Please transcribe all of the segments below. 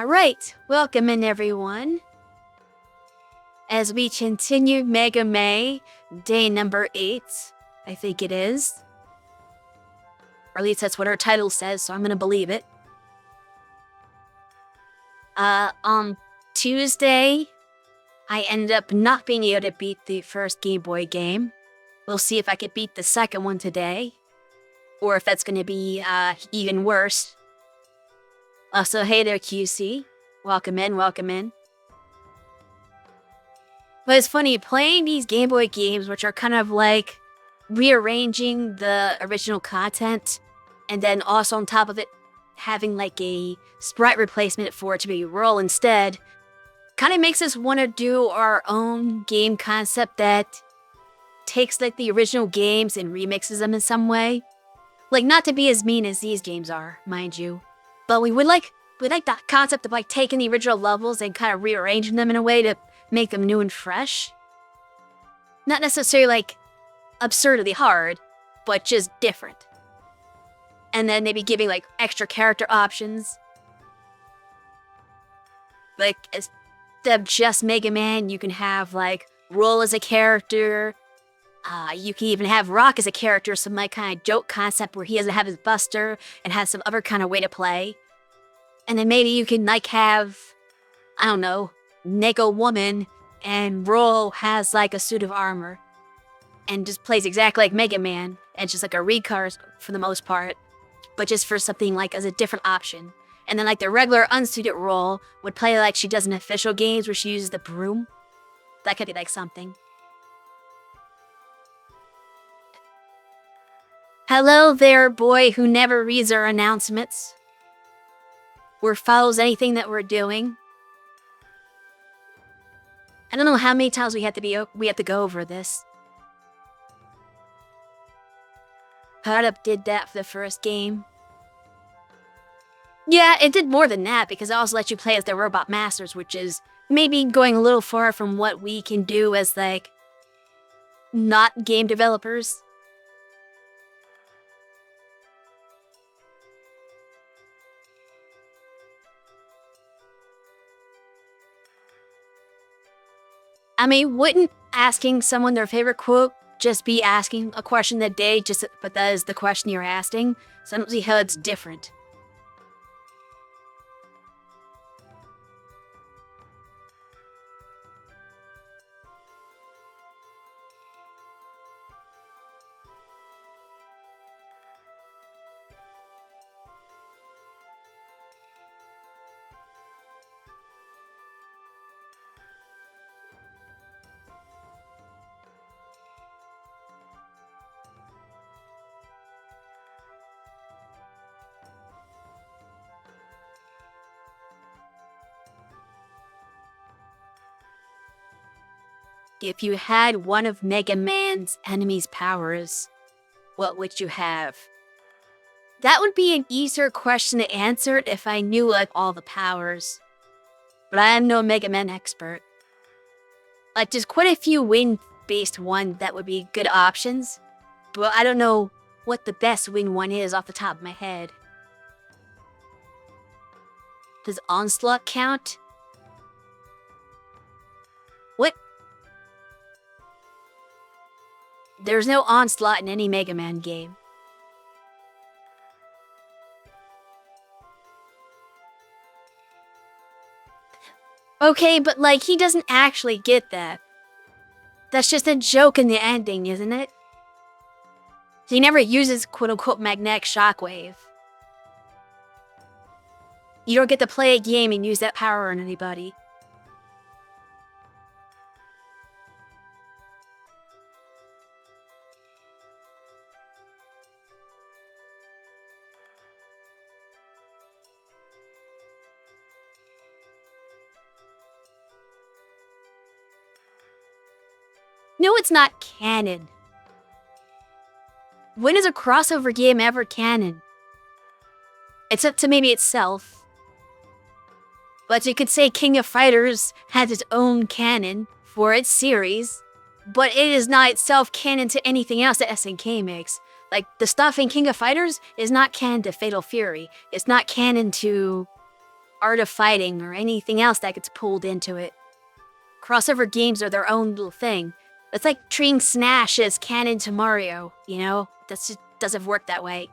Alright, welcome in everyone. As we continue Mega May, day number 8, I think it is. Or at least that's what our title says, so I'm gonna believe it. On Tuesday, I ended up not being able to beat the first Game Boy game. We'll see if I could beat the second one today. Or if that's gonna be, even worse. Also, hey there, QC. Welcome in, welcome in. But it's funny, playing these Game Boy games, which are kind of like rearranging the original content, and then also on top of it, having like a sprite replacement for it to be roll instead, kind of makes us want to do our own game concept that takes like the original games and remixes them in some way. Like, not to be as mean as these games are, mind you, but we like that concept of like taking the original levels and kind of rearranging them in a way to make them new and fresh. Not necessarily like absurdly hard, but just different. And then maybe giving like extra character options. Like, instead of just Mega Man, you can have like Roll as a character. You can even have Rock as a character, some like kind of joke concept where he doesn't have his buster and has some other kind of way to play. And then maybe you can like have, I don't know, Nego Woman, and Roll has like a suit of armor. And just plays exactly like Mega Man, and just like a recars for the most part. But just for something like as a different option. And then like the regular unsuited Roll would play like she does in official games where she uses the broom. That could be like something. Hello there, boy who never reads our announcements. Or follows anything that we're doing. I don't know how many times we have to go over this. Powered Up did that for the first game. Yeah, it did more than that because it also lets you play as the Robot Masters, which is maybe going a little far from what we can do as like not game developers. I mean, wouldn't asking someone their favorite quote just be asking a question that day, but that is the question you're asking? So I don't see how it's different. If you had one of Mega Man's enemy's powers, what would you have? That would be an easier question to answer if I knew like all the powers. But I am no Mega Man expert. Like, there's quite a few wind-based ones that would be good options, but I don't know what the best wind one is off the top of my head. Does Onslaught count? What? There's no Onslaught in any Mega Man game. Okay, but like, he doesn't actually get that. That's just a joke in the ending, isn't it? He never uses quote-unquote magnetic shockwave. You don't get to play a game and use that power on anybody. No, it's not canon. When is a crossover game ever canon? Except to maybe itself. But you could say King of Fighters has its own canon for its series, but it is not itself canon to anything else that SNK makes. Like, the stuff in King of Fighters is not canon to Fatal Fury. It's not canon to art of fighting or anything else that gets pulled into it. Crossover games are their own little thing. It's like treating Smash as canon to Mario, you know? That just doesn't work that way.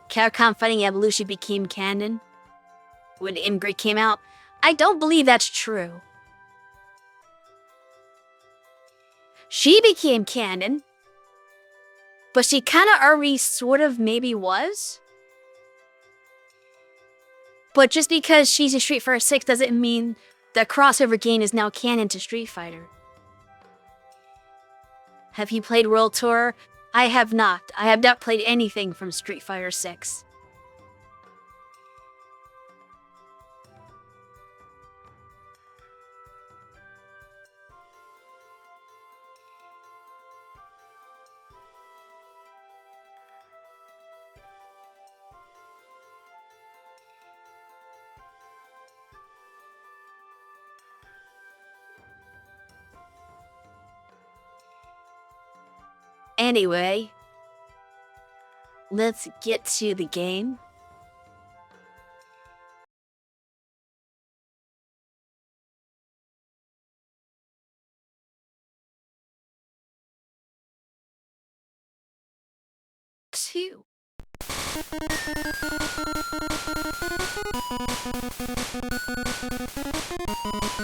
Capcom Fighting Evolution became canon when Ingrid came out. I don't believe that's true. She became canon, but she kind of already sort of maybe was. But just because she's in Street Fighter 6 doesn't mean the crossover game is now canon to Street Fighter. Have you played World Tour? I have not. I have not played anything from Street Fighter 6. Anyway, let's get to the game. Two.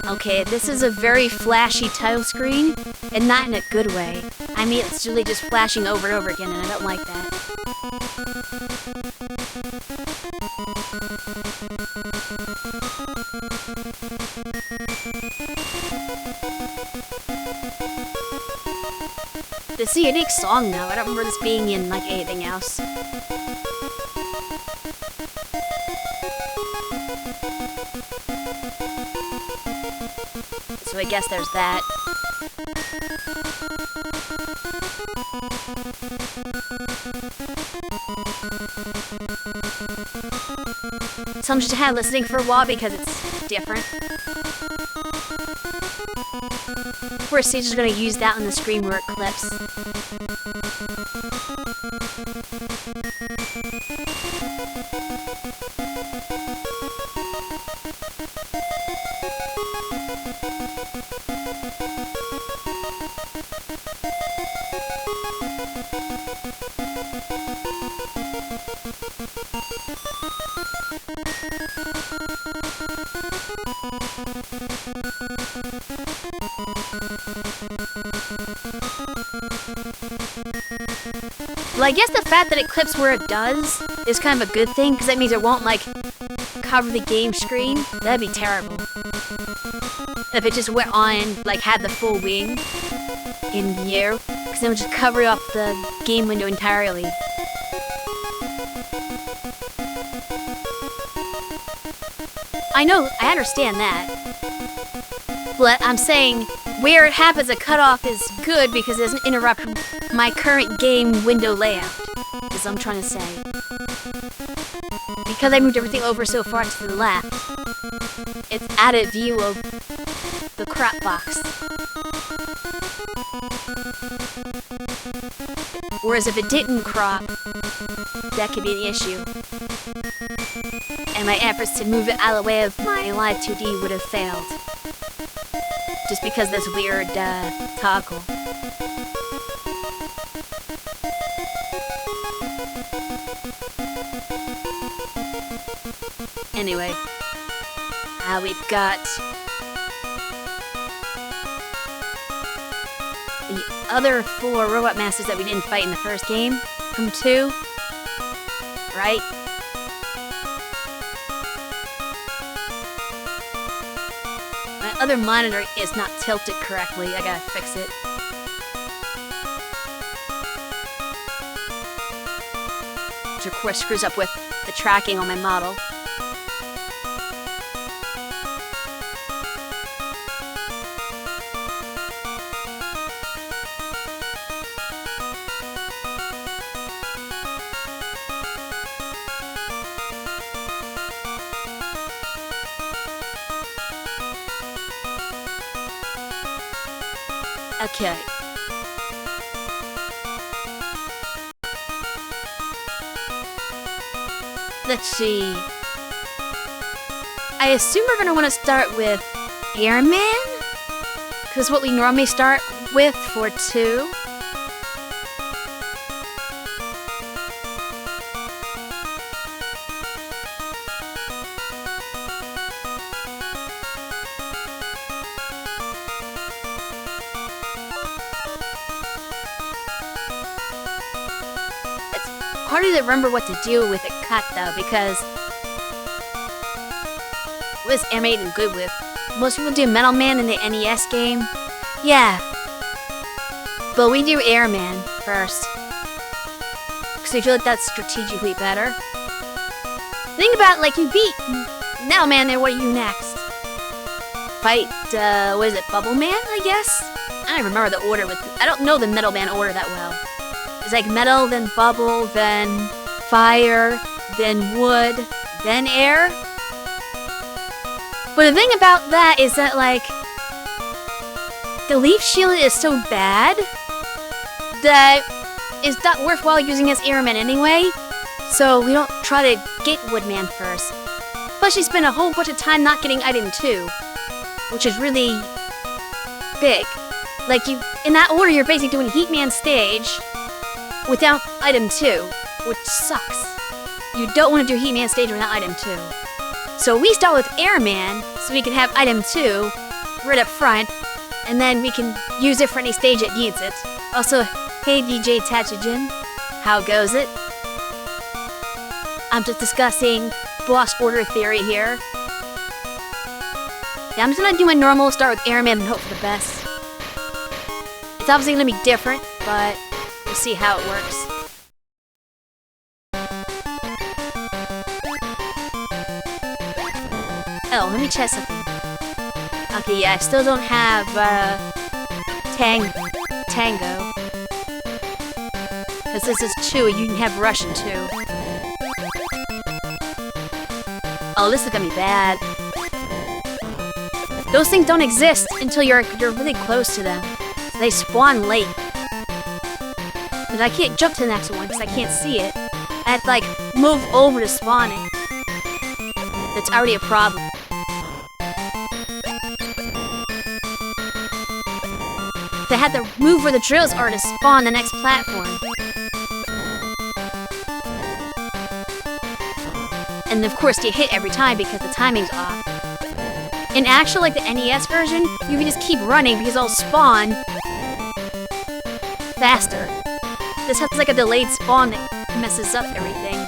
Okay, this is a very flashy title screen, and not in a good way. I mean, it's really just flashing over and over again, and I don't like that. This is a unique song, though. I don't remember this being in, like, anything else. So I guess there's that. So I'm just listening for a while because it's different. We're just going to use that on the screen where it clips. Well, I guess the fact that it clips where it does is kind of a good thing, because that means it won't, like, cover the game screen. That'd be terrible. If it just went on, like, had the full wing in view, because then it would just cover up the game window entirely. I know, I understand that. But I'm saying where it happens, a cutoff is good because it doesn't interrupt my current game window layout, is what I'm trying to say. Because I moved everything over so far to the left, it's added view of the crop box. Whereas if it didn't crop, that could be an issue. And my efforts to move it out of the way of my live 2D would have failed. Just because this weird toggle. Anyway, we've got the other 4 robot masters that we didn't fight in the first game from 2, right? My other monitor is not tilted correctly. I gotta fix it. Which of course screws up with the tracking on my model. Okay. Let's see. I assume we're gonna want to start with Airman, because what we normally start with for 2. Hard to remember what to do with a cut though, because what is animated good with? Most people do Metal Man in the NES game. Yeah. But we do Airman first. Because we feel like that's strategically better. Think about, like, you beat Metal Man, then what do you do next? Fight, what is it, Bubble Man, I guess? I don't remember the order I don't know the Metal Man order that well. It's like metal, then bubble, then fire, then wood, then air. But the thing about that is that, like, the leaf shield is so bad that it's not worthwhile using as Airman anyway, so we don't try to get Woodman first. Plus, you spend a whole bunch of time not getting item 2, which is really big. Like, in that order, you're basically doing Heatman stage without item 2, which sucks. You don't want to do Heatman stage without item 2. So we start with Airman, so we can have item 2 right up front, and then we can use it for any stage that needs it. Also, hey DJ Tachijin, how goes it? I'm just discussing boss order theory here. Yeah, I'm just gonna do my normal, start with Airman and hope for the best. It's obviously gonna be different, but we'll see how it works. Oh, let me check something. Okay, yeah, I still don't have, Tango. Because this is 2, you can have Russian too. Oh, this is gonna be bad. Those things don't exist until you're really close to them. So they spawn late. But I can't jump to the next one because I can't see it. I have to, like, move over to spawn it. That's already a problem. They had to move where the drills are to spawn the next platform. And of course you hit every time because the timing's off. In actual, like the NES version, you can just keep running because they'll spawn faster. This has like a delayed spawn that messes up everything.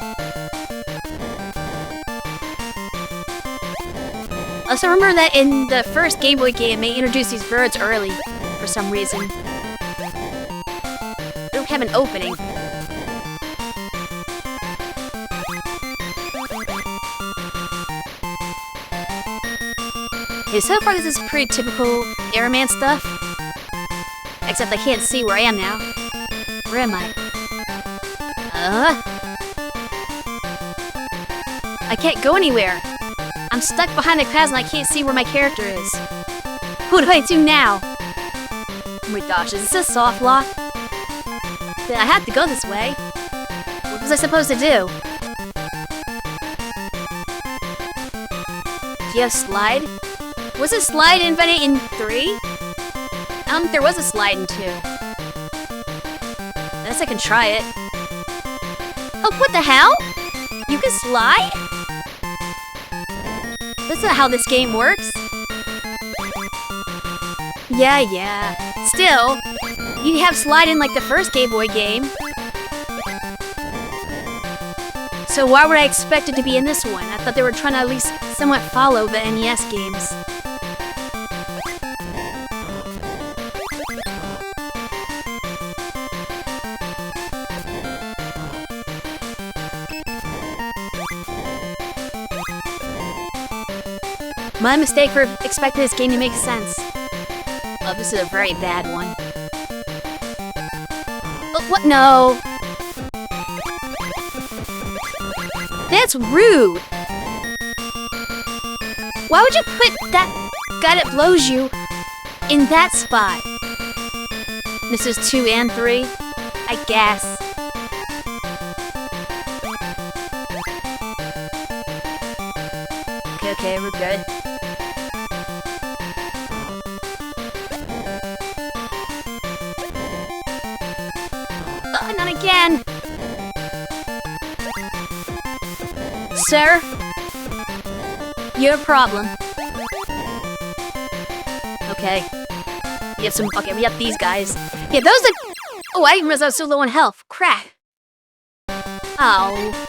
Also remember that in the first Game Boy game, they introduced these birds early for some reason. They don't have an opening. Okay, so far this is pretty typical Airman stuff. Except I can't see where I am now. Where am I? I can't go anywhere. I'm stuck behind the clouds and I can't see where my character is. What do I do now? Oh my gosh, is this a soft lock? I have to go this way. What was I supposed to do? Do you have slide? Was a slide invented in 3? I don't think there was a slide in 2. I guess I can try it. Oh, what the hell? You can slide? That's not how this game works. Yeah. Still, you have slide in like the first Game Boy game. So why would I expect it to be in this one? I thought they were trying to at least somewhat follow the NES games. My mistake for expecting this game to make sense. Oh, this is a very bad one. Oh, what? No! That's rude! Why would you put that guy that blows you in that spot? This is 2 and 3, I guess. Okay, we're good. Oh, not again! Sir? You have a problem. Okay. We have some. Okay, we have these guys. Yeah, those are. Oh, I didn't realize I was so low on health. Crap. Oh.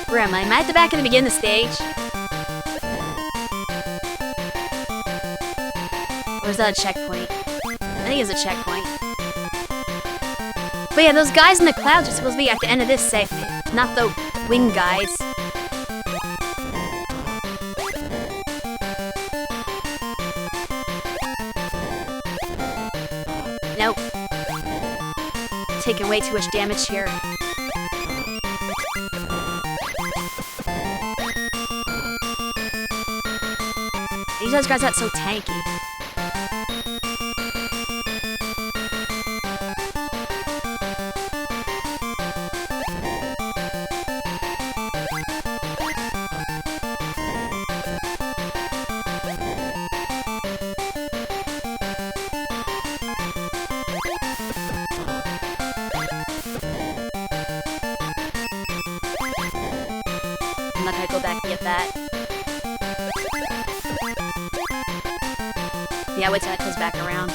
Where am I? Am I at the back of the beginning of the stage? Or is that a checkpoint? I think it's a checkpoint. But yeah, those guys in the clouds are supposed to be at the end of this segment, not the wing guys. Nope. Taking way too much damage here. These guys got so tanky. I'm not gonna go back and get that. Yeah, wait till that comes back around.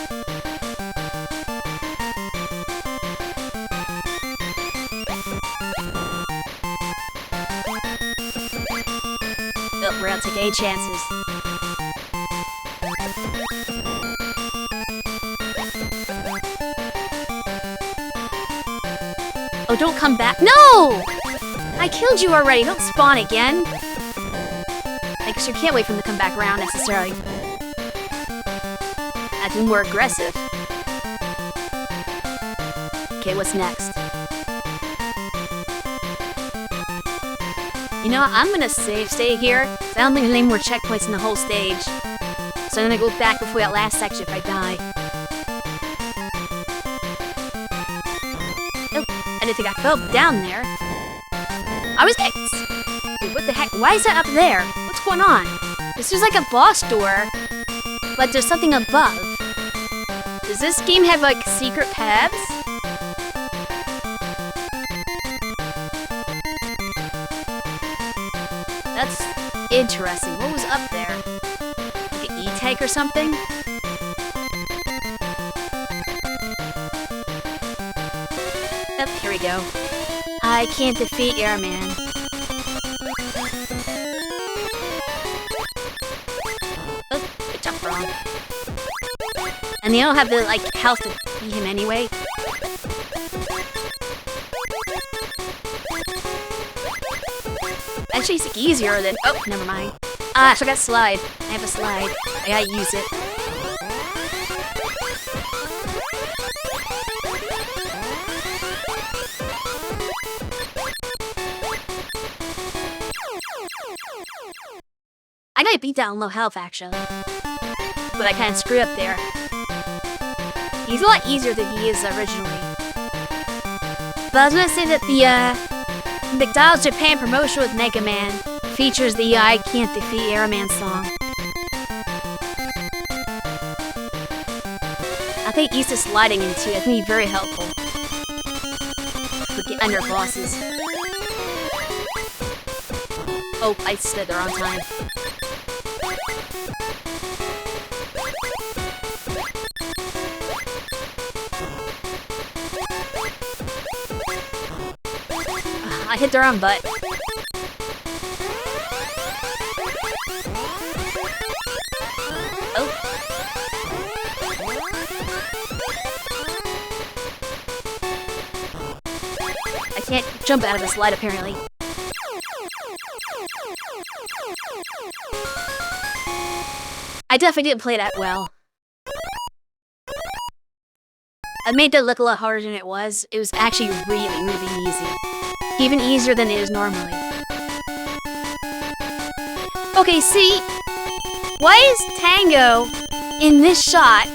Oh, we're not taking any chances. Oh, don't come back. No! I killed you already. Don't spawn again. I guess you can't wait for him to come back around necessarily. Acting more aggressive. Okay, what's next? You know what? I'm gonna stay here. I don't think there's any more checkpoints in the whole stage. So I'm gonna go back before that last section if I die. Oh, I didn't think I fell down there. I was hit. Wait, what the heck? Why is that up there? What's going on? This is like a boss door, but there's something above. Does this game have like secret paths? That's interesting. What was up there? Like an E-tank or something? Yep, here we go. I can't defeat Airman. Oh, I jumped wrong. And they don't have the, like, health to beat him anyway. Actually, it's easier than... Oh, never mind. Ah, so I got slide. I have a slide. I gotta use it. I got beat down low health, actually. But I kind of screwed up there. He's a lot easier than he is originally. But I was gonna say that the McDonald's Japan promotion with Mega Man features the I Can't Defeat Airman song. I think East is sliding into it. I think he's very helpful. To get under bosses. Oh, I stood there on time. I hit the wrong butt. Oh. I can't jump out of the slide, apparently. I definitely didn't play that well. I made that look a lot harder than it was. It was actually really, really easy. Even easier than it is normally. Okay, see? Why is Tango in this shot,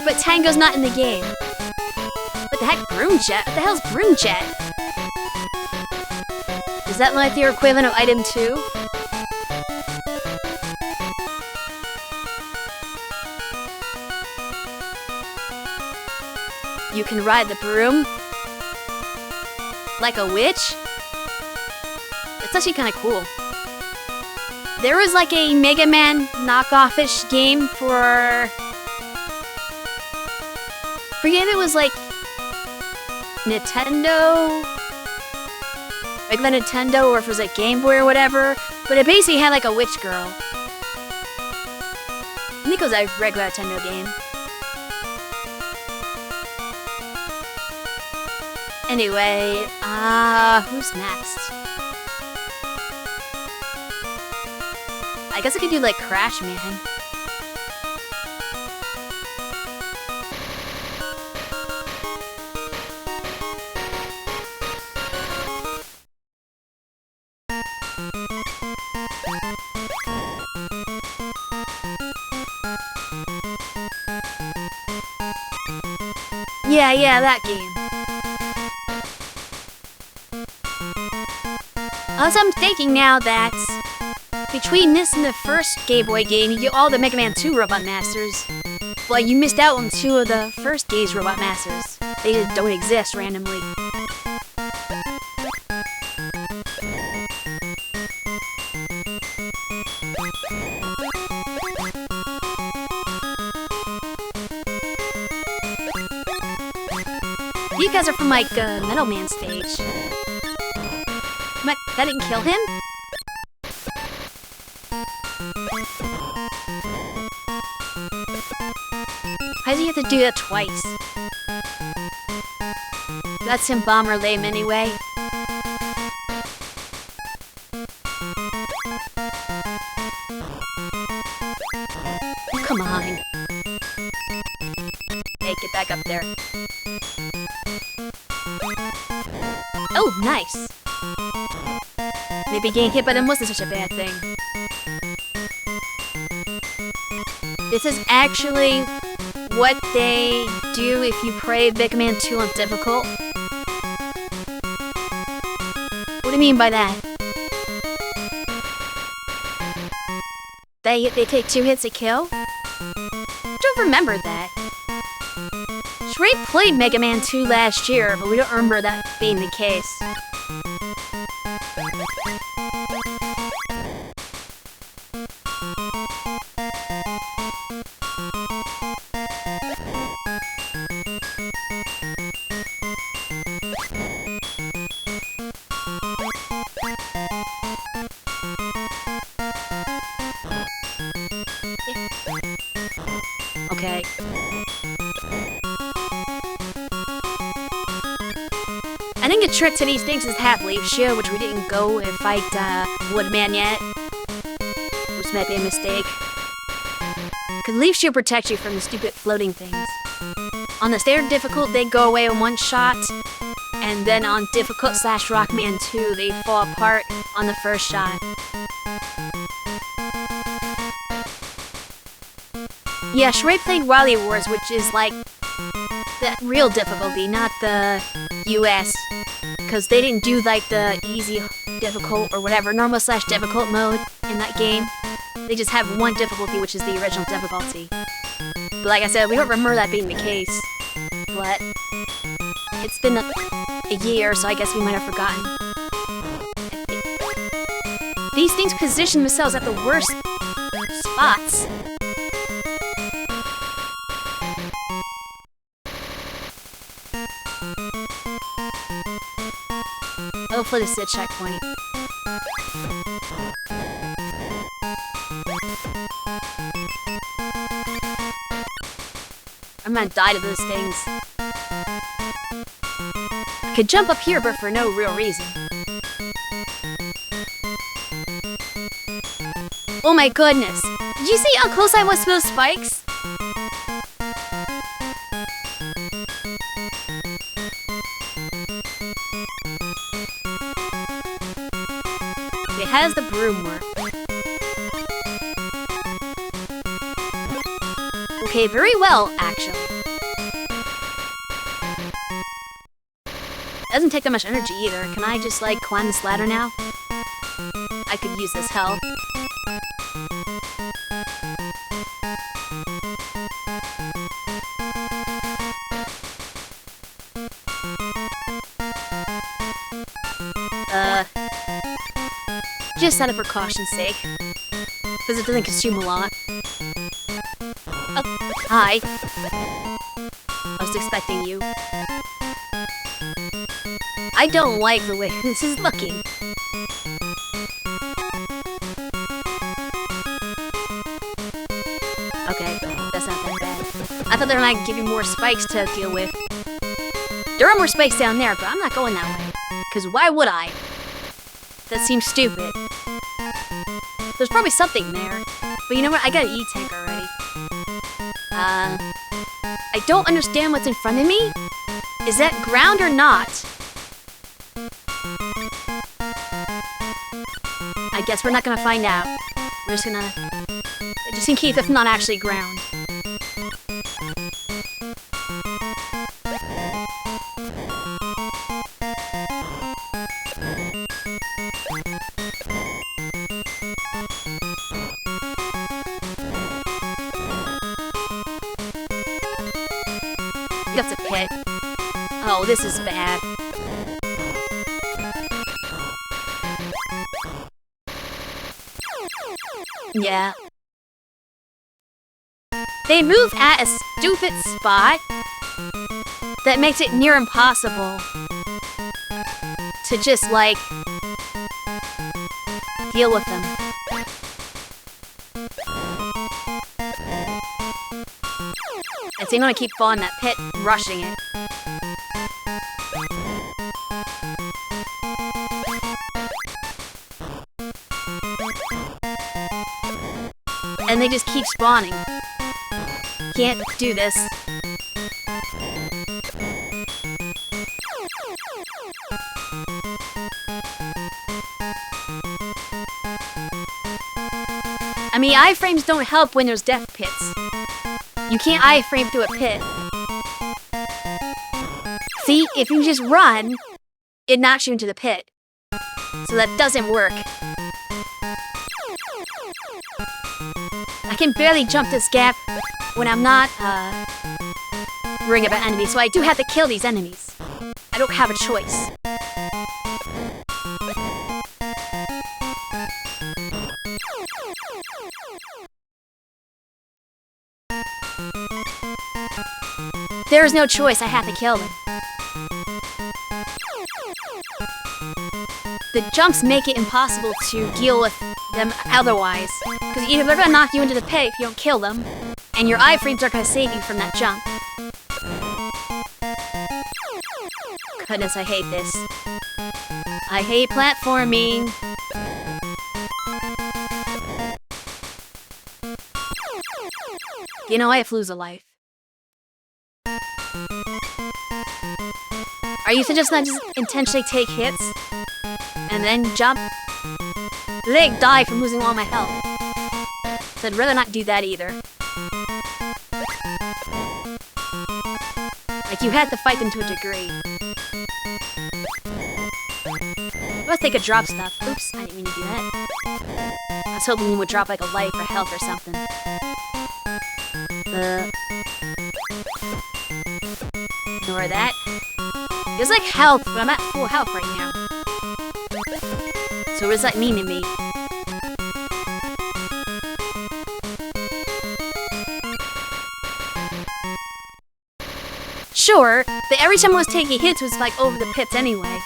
but Tango's not in the game? What the heck, Broom Jet? What the hell's Broom Jet? Is that like the equivalent of item 2? You can ride the broom like a witch? It's actually kind of cool. There was like a Mega Man knockoff-ish game for... forget if it was like Nintendo, regular Nintendo, or if it was like Game Boy or whatever, but it basically had like a witch girl. I think it was a regular Nintendo game. Anyway, who's next? I guess I could do like Crash Man. Yeah, that game. Also, I'm thinking now that between this and the first Game Boy game, you get all the Mega Man 2 Robot Masters. But you missed out on 2 of the first game's Robot Masters. They just don't exist randomly. You guys are from like Metal Man stage. That didn't kill him? Why does he have to do that twice? That's him bomber lame anyway. Oh, come on. Hey, get back up there. Oh, nice. Maybe getting hit by them wasn't such a bad thing. This is actually what they do if you play Mega Man 2 on difficult. What do you mean by that? They take 2 hits to kill? Don't remember that. Shrey played Mega Man 2 last year, but we don't remember that being the case. Okay. I think the trick to these things is half Leaf Shield, which we didn't go and fight Woodman yet. Which might be a mistake. Because Leaf Shield protects you from the stupid floating things. On the standard difficult, they go away in one shot. And then on difficult / Rockman 2, they fall apart on the first shot. Yeah, Shrey played Wily Wars, which is like the real difficulty, not the US. Because they didn't do like the easy, difficult, or whatever, normal / difficult mode in that game. They just have one difficulty, which is the original difficulty. But like I said, we don't remember that being the case. But it's been a year, so I guess we might have forgotten. These things position themselves at the worst spots. Hopefully this is a checkpoint. I'm gonna die to those things. I could jump up here, but for no real reason. Oh my goodness! Did you see how close I was to those spikes? Okay, how does the broom work? Okay, very well, actually. Doesn't take that much energy either. Can I just, like, climb this ladder now? I could use this help. Just out of precaution's sake. Because it doesn't consume a lot. Oh, hi. I was expecting you. I don't like the way this is looking. Okay, that's not that bad. I thought they were gonna give you more spikes to deal with. There are more spikes down there, but I'm not going that way. Because why would I? That seems stupid. There's probably something there. But you know what? I got an E-tank already. I don't understand what's in front of me. Is that ground or not? I guess we're not gonna find out. We're just gonna... Just in case it's not actually ground. That's a pit. Oh, this is bad. Yeah. They move at a stupid spot that makes it near impossible to just, like, deal with them. I think I'm gonna keep falling in that pit, rushing it. And they just keep spawning. Can't do this. I mean, iframes don't help when there's death pits. You can't iframe through a pit. See, if you just run, it knocks you into the pit. So that doesn't work. I can barely jump this gap when I'm not, worrying about enemies, so I do have to kill these enemies. I don't have a choice. There is no choice, I have to kill them. The jumps make it impossible to deal with them otherwise. Because either they're gonna knock you into the pit if you don't kill them, and your iframes are gonna save you from that jump. Goodness, I hate this. I hate platforming. You know, I have lose a life. Are you just not just intentionally take hits and then jump? They die from losing all my health. So I'd rather not do that either. Like, you had to fight them to a degree. Unless they could drop stuff. Oops, I didn't mean to do that. I was hoping you would drop like a life or health or something. Ignore that. There's like health, but I'm at full health right now. So what does that mean to me? Sure, but every time I was taking hits was like over the pits anyway.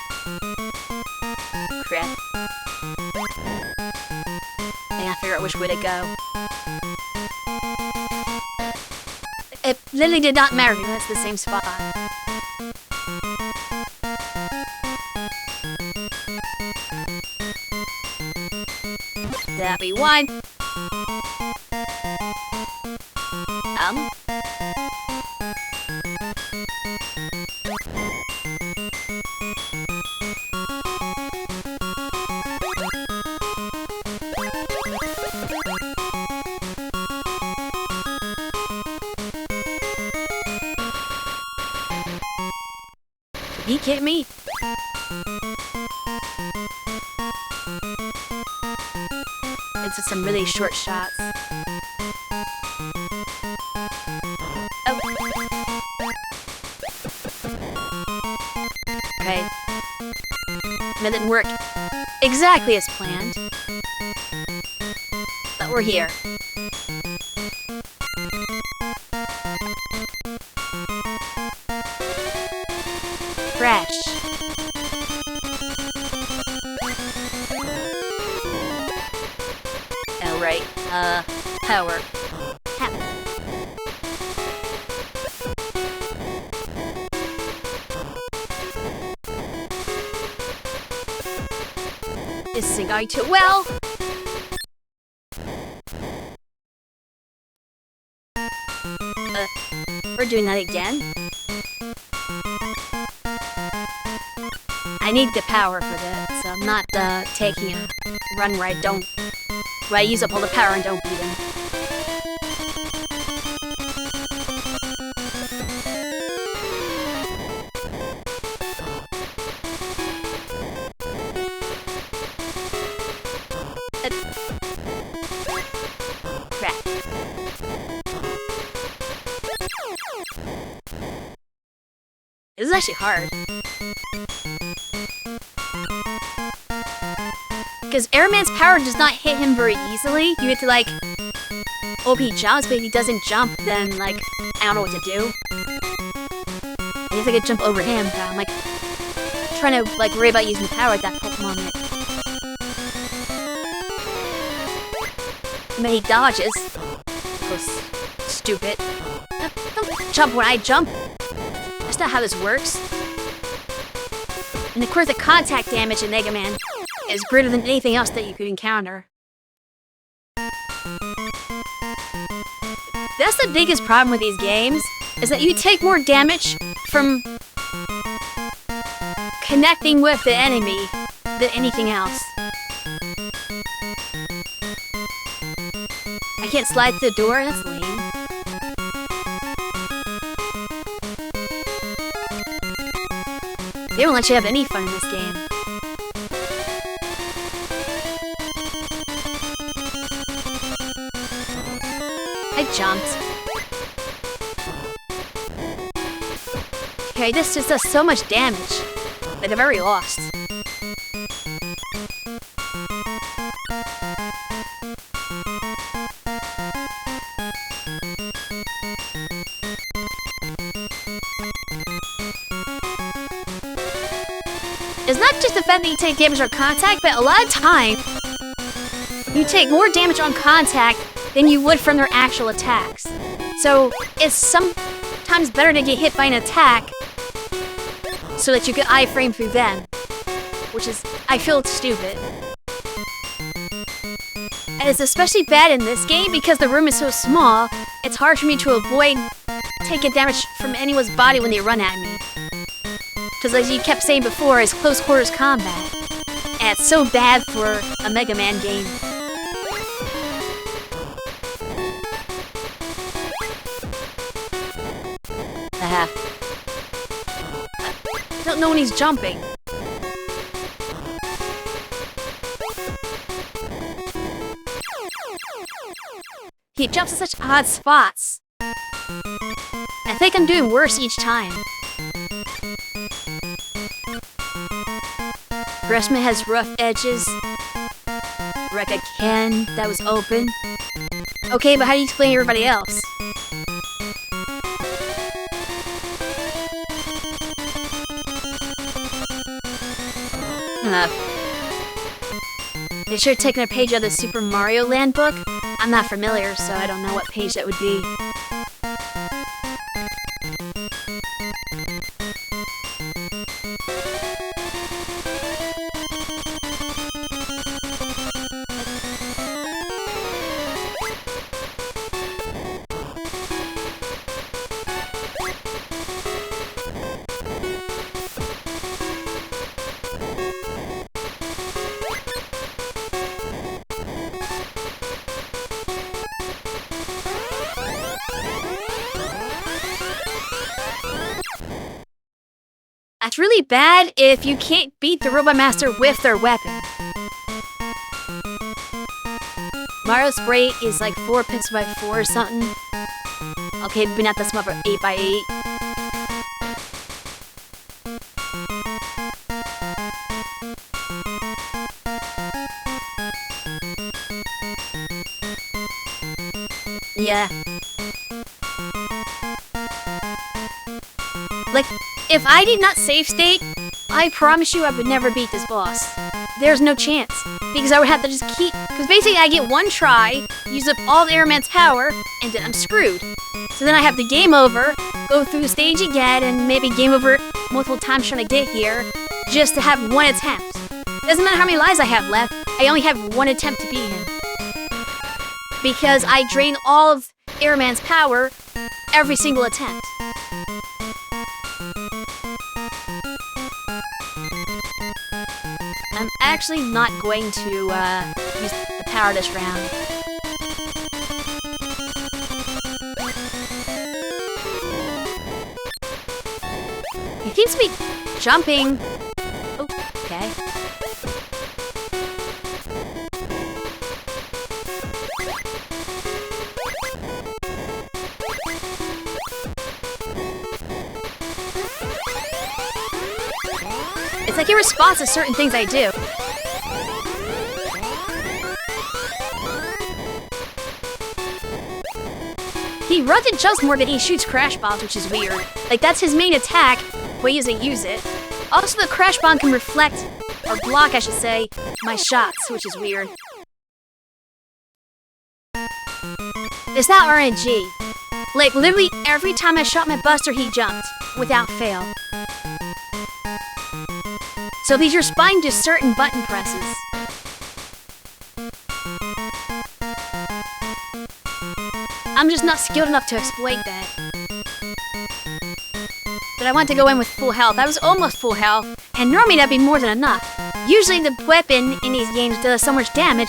Crap. I gotta figure out which way to go. It literally did not matter because it's the same spot. That'd be one. Did he hit me? to some really short shots. Oh. Okay. That didn't work exactly as planned. But we're here. Crash. Oh, right. Power. This isn't going too well. We're doing that again. I need the power for this, so I'm not taking a run where I use up all the power and don't beat him. Crap. This is actually hard. Because Airman's power does not hit him very easily. You have to, like, hope he jumps, but if he doesn't jump, then, like, I don't know what to do. I guess I could jump over him, but I'm, like, trying to, like, worry about using the power at that moment. And then he dodges. Goes stupid. Don't jump when I jump. That's not how this works. And of course, the contact damage in Mega Man is greater than anything else that you could encounter. That's the biggest problem with these games, is that you take more damage from connecting with the enemy than anything else. I can't slide through the door? That's lame. They won't let you have any fun in this game. I jumped. Okay, this just does so much damage. Like, I've already lost. It's not just the fact that you take damage on contact, but a lot of time, you take more damage on contact than you would from their actual attacks. So, it's sometimes better to get hit by an attack so that you can iframe through them. Which is, I feel it's stupid. And it's especially bad in this game because the room is so small, it's hard for me to avoid taking damage from anyone's body when they run at me. Because as you kept saying before, it's close quarters combat. And it's so bad for a Mega Man game. I don't know when he's jumping. He jumps in such odd spots. I think I'm doing worse each time. Breastman has rough edges. Wreck again. That was open. Okay, but how do you explain everybody else? They should have taken a page out of the Super Mario Land book. I'm not familiar, so I don't know what page that would be. That's really bad if you can't beat the Robot Master with their weapon. Mario Spray is like 4 pixels by 4 or something. Okay, maybe not that small, but 8 by 8. Yeah. Like, if I did not save state, I promise you I would never beat this boss. There's no chance. Because I would have to just keep... Because basically I get one try, use up all the Airman's power, and then I'm screwed. So then I have to game over, go through the stage again, and maybe game over multiple times trying to get here, just to have one attempt. Doesn't matter how many lives I have left, I only have one attempt to beat him. Because I drain all of Airman's power every single attempt. I'm actually not going to use the power this round. He seems to be jumping. Oh, okay. It's like he responds to certain things I do. He runs and jumps more than he shoots crash bombs, which is weird. Like, that's his main attack, but he doesn't use it. Also, the crash bomb can reflect, or block, I should say, my shots, which is weird. It's not RNG. Like, literally every time I shot my buster, he jumped, without fail. So he's responding to certain button presses. I'm just not skilled enough to exploit that. But I want to go in with full health. I was almost full health, and normally that'd be more than enough. Usually the weapon in these games does so much damage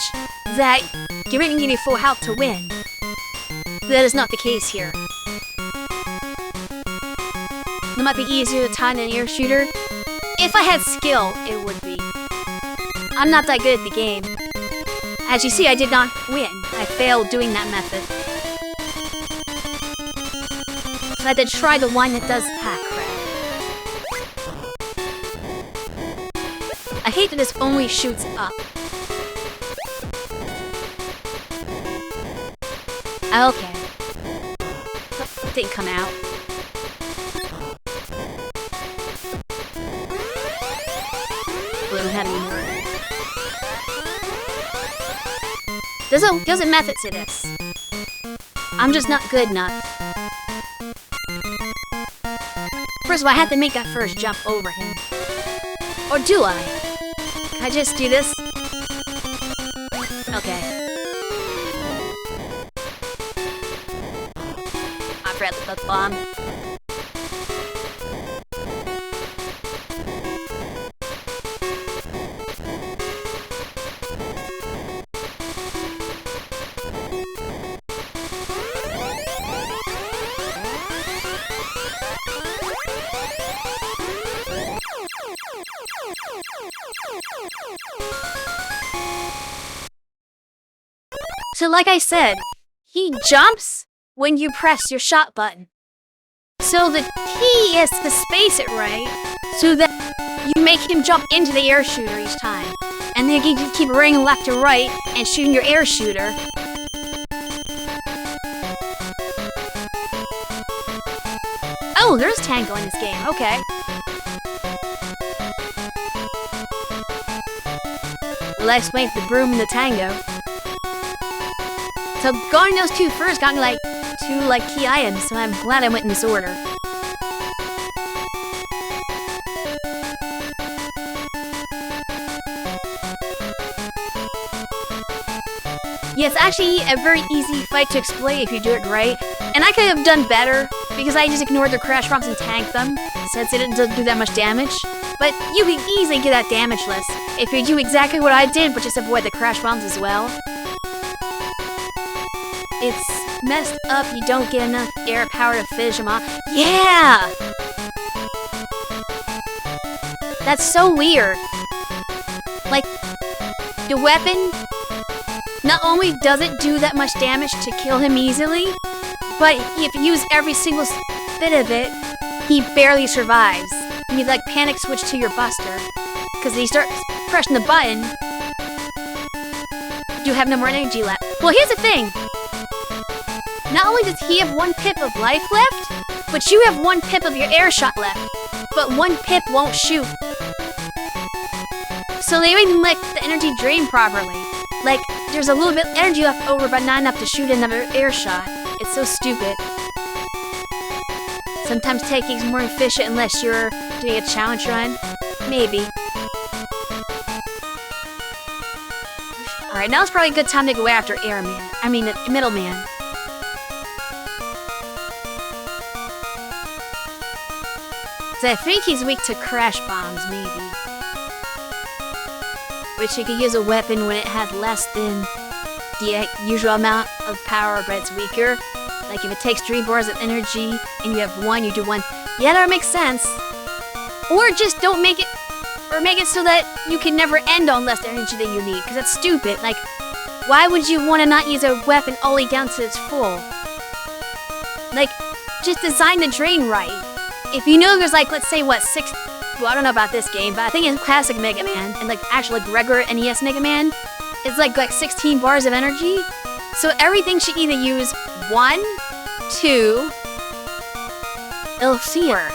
that you really need full health to win. That is not the case here. It might be easier to time than an air shooter. If I had skill, it would be. I'm not that good at the game. As you see, I did not win. I failed doing that method. So I had to try the one that does hack crap. I hate that this only shoots up. Okay. It didn't come out. Don't have any more. There's a method to this. I'm just not good enough. First of all, I have to make that first jump over him. Or do I? Can I just do this? Okay. I forgot to put the bomb. So like I said, he jumps when you press your shot button. So the key is to space it right, so that you make him jump into the air shooter each time. And then you can keep running left to right and shooting your air shooter. Oh, there's Tango in this game, okay. Let's wait for the broom and the Tango. So going those two first got me like two key items, so I'm glad I went in this order. Yeah, it's actually a very easy fight to exploit if you do it right. And I could have done better, because I just ignored their crash bombs and tanked them, since it didn't do that much damage. But you can easily get that damageless if you do exactly what I did, but just avoid the crash bombs as well. It's messed up you don't get enough air power to finish them off. Yeah! That's so weird. Like, the weapon not only does it do that much damage to kill him easily, but if you use every single bit of it, he barely survives. And you like panic switch to your buster, because he starts pressing the button, you have no more energy left. Well, here's the thing. Not only does he have 1 pip of life left, but you have 1 pip of your air shot left. But 1 pip won't shoot. So they even let the energy drain properly. Like, there's a little bit of energy left over, but not enough to shoot another air shot. It's so stupid. Sometimes taking's more efficient unless you're doing a challenge run. Maybe. Alright, now's probably a good time to go after Middleman. So I think he's weak to crash bombs, maybe. Which he could use a weapon when it has less than the usual amount of power, but it's weaker. Like if it takes 3 bars of energy and you have 1, you do 1. Yeah, that makes sense. Or just don't make it, or make it so that you can never end on less energy than you need, because that's stupid. Like, why would you want to not use a weapon all the way down to its full? Like, just design the drain right. If you know there's like, let's say what, 6, well I don't know about this game, but I think in classic Mega Man, and like actually like regular NES Mega Man, it's like 16 bars of energy. So everything should either use 1, 2, or 4.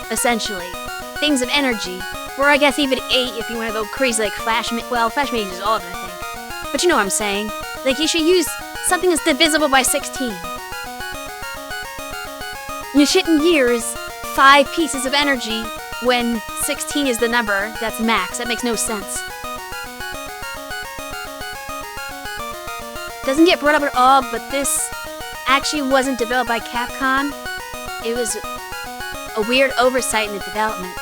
Essentially. Things of energy. Or I guess even 8 if you want to go crazy like Flash Mage uses all of it, I think. But you know what I'm saying. Like you should use something that's divisible by 16. You shouldn't use 5 pieces of energy when 16 is the number that's max. That makes no sense. Doesn't get brought up at all, but this actually wasn't developed by Capcom. It was a weird oversight in the development.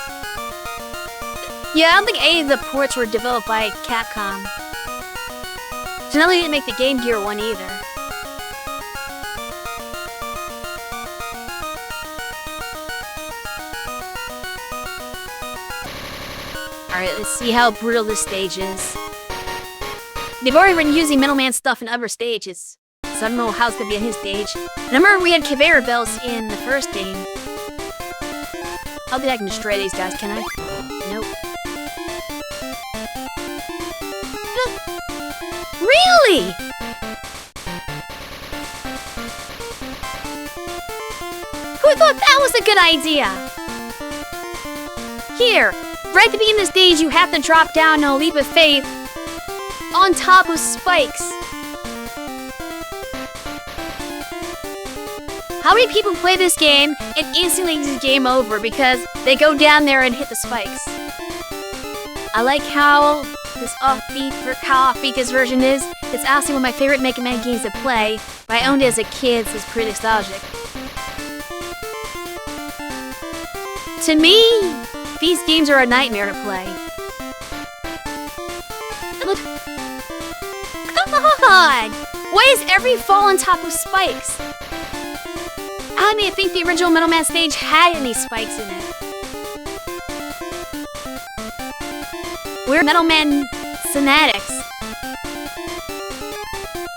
Yeah, I don't think any of the ports were developed by Capcom. So now they didn't make the Game Gear one either. Alright, let's see how brutal this stage is. They've already been using Middleman stuff in other stages, so I don't know how it's gonna be on his stage. And I remember we had conveyor belts in the first game. I don't think I can destroy these guys, can I? Nope. Really? Who thought that was a good idea? Here, right at the beginning of the stage, you have to drop down in a leap of faith on top of spikes. How many people play this game and instantly it's game over because they go down there and hit the spikes? I like how this offbeat this version is. It's honestly one of my favorite Mega Man games to play, but I owned it as a kid, so it's pretty nostalgic. To me, these games are a nightmare to play. Look. Come on! Why is every fall on top of spikes? I didn't think the original Metal Man stage had any spikes in it. We're Metal Man Fanatics.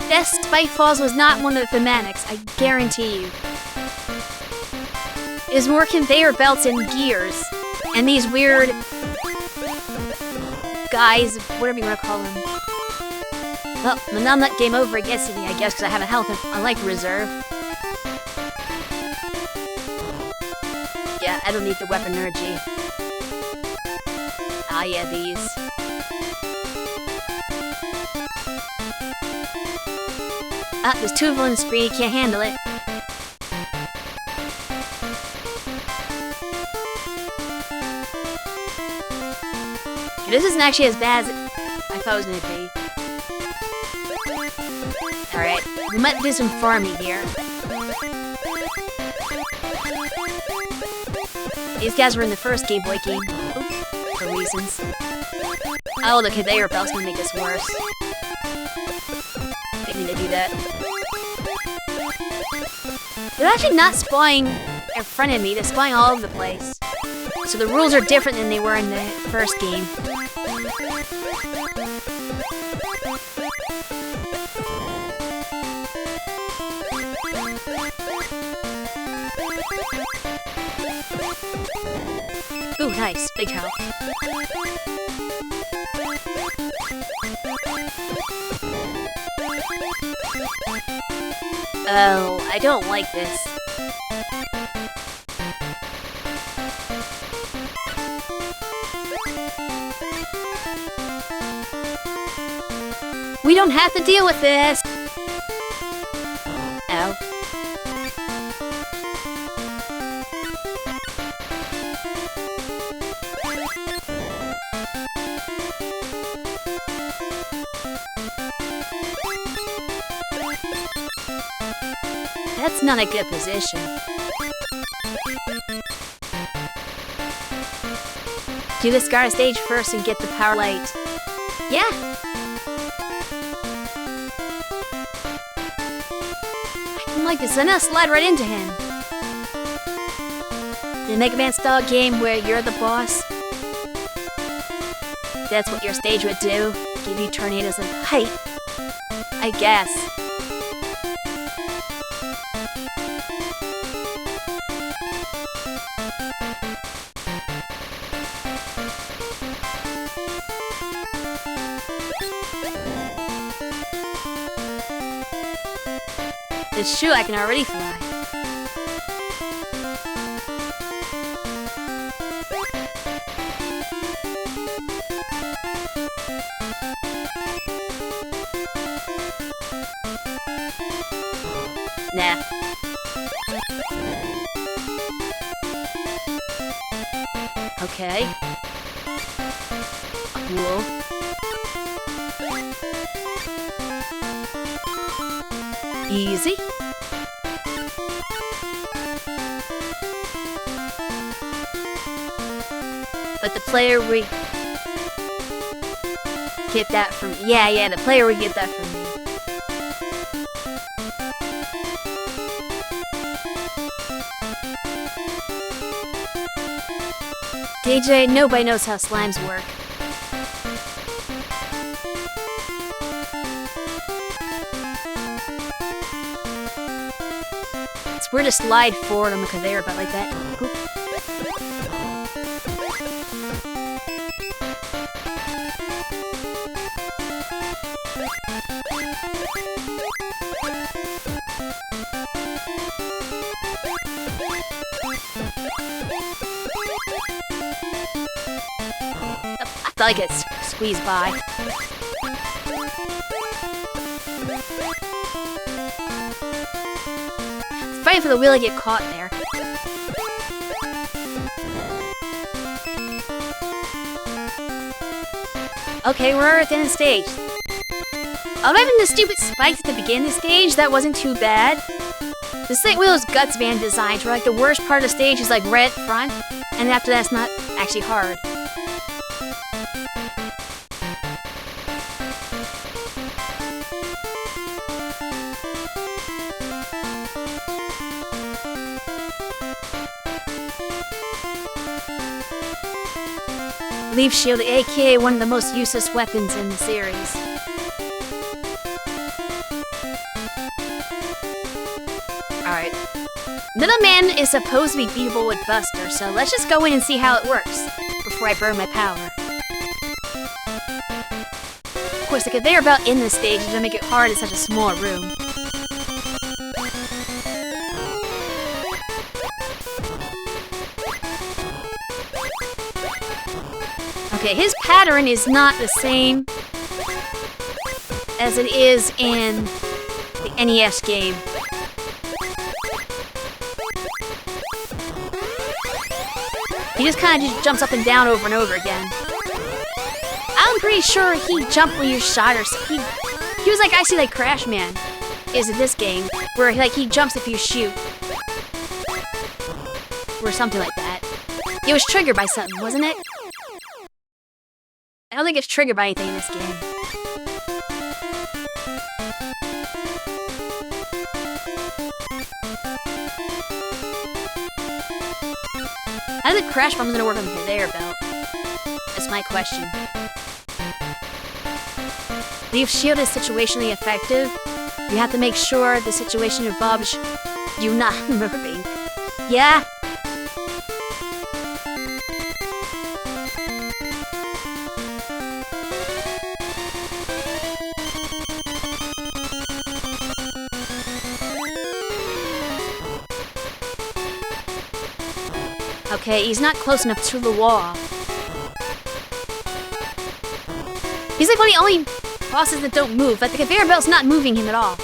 That spike falls was not one of the thematics, I guarantee you. It was more conveyor belts and gears, and these weird guys, whatever you want to call them. Well, now I'm not game over against me, I guess, because I have a health I like reserve. Yeah, I don't need the weapon energy. Ah, yeah, these. Ah, there's 2 of them on the screen, can't handle it. This isn't actually as bad as I thought it was gonna be. Alright, we might do some farming here. These guys were in the first Game Boy game. Oops, for reasons. Oh, the conveyor belt's gonna make this worse. Didn't mean to do that. They're actually not spawning in front of me, they're spawning all over the place. So the rules are different than they were in the first game. Ooh, nice. Big health. Oh, I don't like this. We don't have to deal with this! Ow. That's not a good position. Do this guard stage first and get the power light. Yeah! I like this. I'm gonna slide right into him. The Mega Man style game where you're the boss. That's what your stage would do. Give you tornadoes of height. I guess. It's true, I can already fly. Nah. Okay. Cool. Easy. But the player we get that from the player would get that from me. DJ, nobody knows how slimes work. It's weird to slide forward on the conveyor belt like that. Oop. I thought I could squeeze by. Fighting for the wheel to get caught there. Okay, we're at the end of the stage. Other than the stupid spikes at the beginning of the stage, that wasn't too bad. The St. Wheel's Guts Van designs were like the worst part of the stage is like right front, and after that's not actually hard. Leaf Shield, aka one of the most useless weapons in the series. Alright. Little Man is supposed to be beatable with Buster, so let's just go in and see how it works before I burn my power. Of course, the conveyor belt in this stage is gonna make it hard in such a small room. Okay, his pattern is not the same as it is in the NES game. He just kind of jumps up and down over and over again. I'm pretty sure he jumped when you shot or something. He was like actually like Crash Man is in this game, where like he jumps if you shoot. Or something like that. It was triggered by something, wasn't it? I don't think it's triggered by anything in this game. How does the crash bombs gonna work on the conveyor belt? That's my question. Leaf Shield is situationally effective. You have to make sure the situation involves you not moving. Yeah. Okay, he's not close enough to the wall. He's like one of the only bosses that don't move, but the conveyor belt's not moving him at all.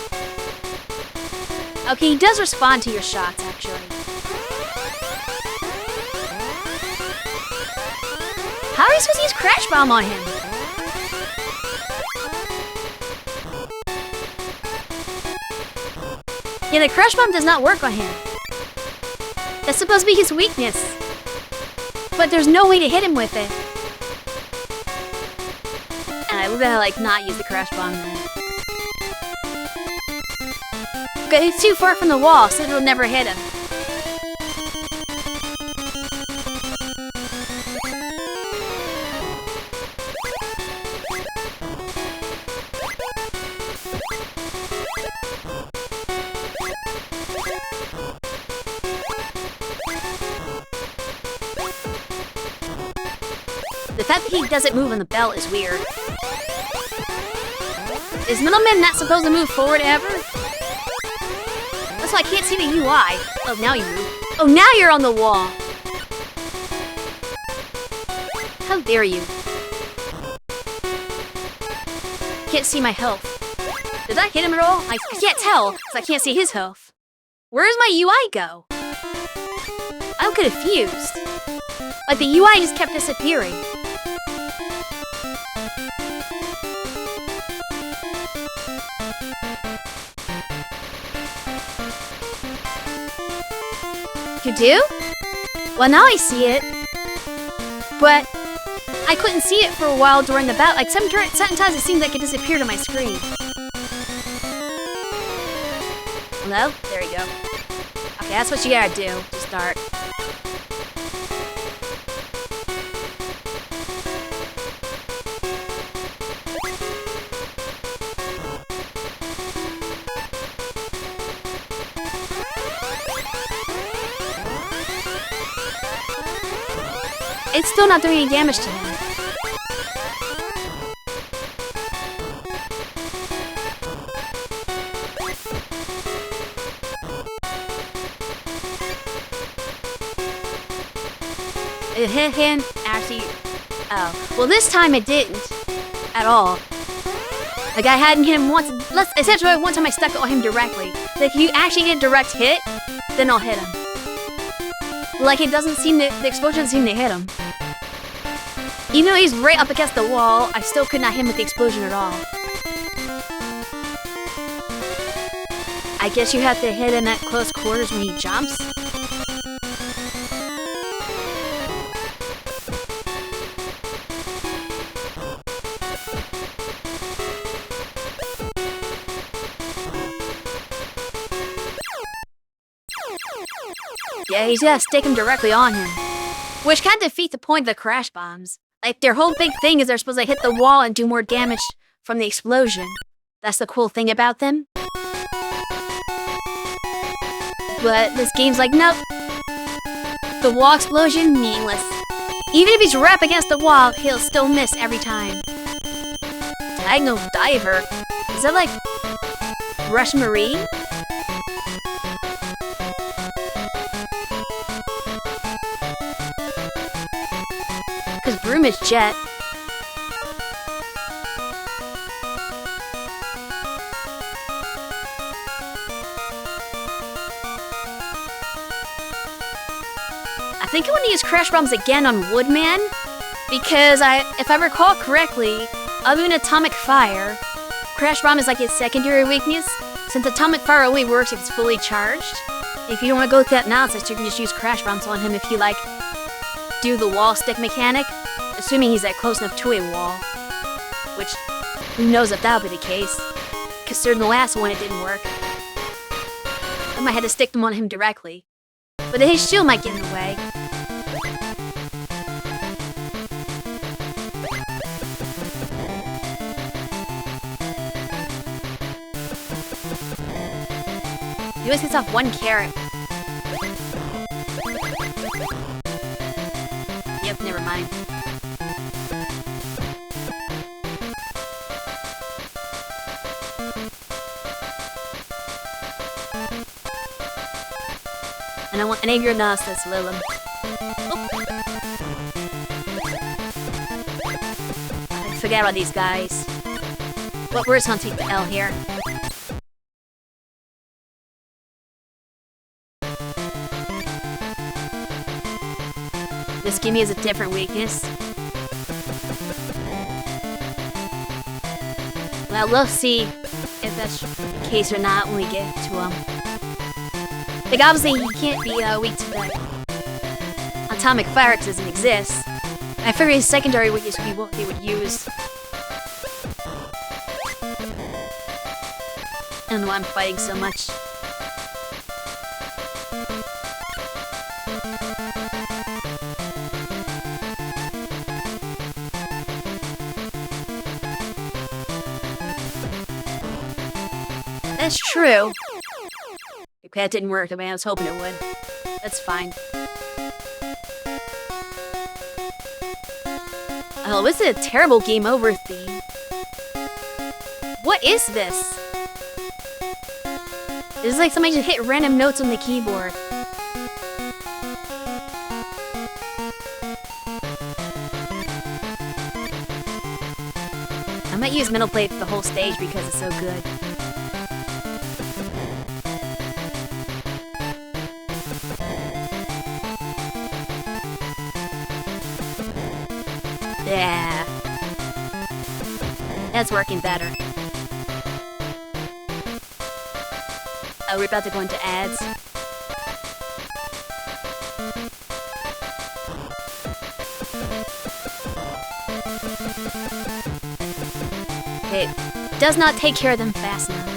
Okay, he does respond to your shots, actually. How are you supposed to use Crash Bomb on him? Yeah, the Crash Bomb does not work on him. That's supposed to be his weakness. But there's no way to hit him with it. And I would better, like, not use the Crash Bomb then. Okay, he's too far from the wall, so it'll never hit him. The fact that he doesn't move on the belt is weird. Is Middleman not supposed to move forward ever? That's why I can't see the UI. Oh, now you move. Oh, now you're on the wall. How dare you? Can't see my health. Did I hit him at all? I can't tell, because I can't see his health. Where does my UI go? I'm confused. Like, the UI just kept disappearing. You do? Well, now I see it. But I couldn't see it for a while during the battle. Like, sometimes it seems like it disappeared on my screen. Hello? There you go. Okay, that's what you gotta do to start. It's still not doing any damage to him. It hit him, actually. Oh. Well, this time it didn't. At all. Like, I hadn't hit him once. Essentially, one time I stuck it on him directly. Like, if you actually get a direct hit, then I'll hit him. Like, it doesn't seem to. The explosion doesn't seem to hit him. Even though he's right up against the wall, I still could not hit him with the explosion at all. I guess you have to hit him at close quarters when he jumps. Yeah, he's gotta stick him directly on him. Which kind of defeats the point of the Crash Bombs. Like, their whole big thing is they're supposed to hit the wall and do more damage from the explosion. That's the cool thing about them. But this game's like, nope. The wall explosion, meaningless. Even if he's right up against the wall, he'll still miss every time. Diagonal Diver? Is that like Rush Marine? Because Broom is Jet. I think I want to use Crash Bombs again on Woodman, because if I recall correctly, other than Atomic Fire, Crash Bomb is like his secondary weakness, since Atomic Fire only works if it's fully charged. If you don't want to go through that nonsense, you can just use Crash Bombs on him if you like do the wall stick mechanic, assuming he's that close enough to a wall. Which, who knows if that'll be the case, considering the last one it didn't work. I might have to stick them on him directly. But then his shield might get in the way. He always gets off one carrot. fine. I don't want any of your nonsense, Lilum. I forget about these guys. What word's hunting the L here? This gimme has a different weakness. Well, we'll see if that's the case or not when we get to Like, obviously, he can't be weak to the atomic fire because it doesn't exist. I figure his secondary weakness would be what they would use. I don't know why I'm fighting so much. That's true. Okay, that didn't work the way I was hoping it would. That's fine. Oh, this is a terrible game over theme. What is this? This is like somebody just hit random notes on the keyboard. I might use Mental Plate for the whole stage because it's so good. Yeah. That's working better. Oh, we're about to go into ads. Okay, does not take care of them fast enough.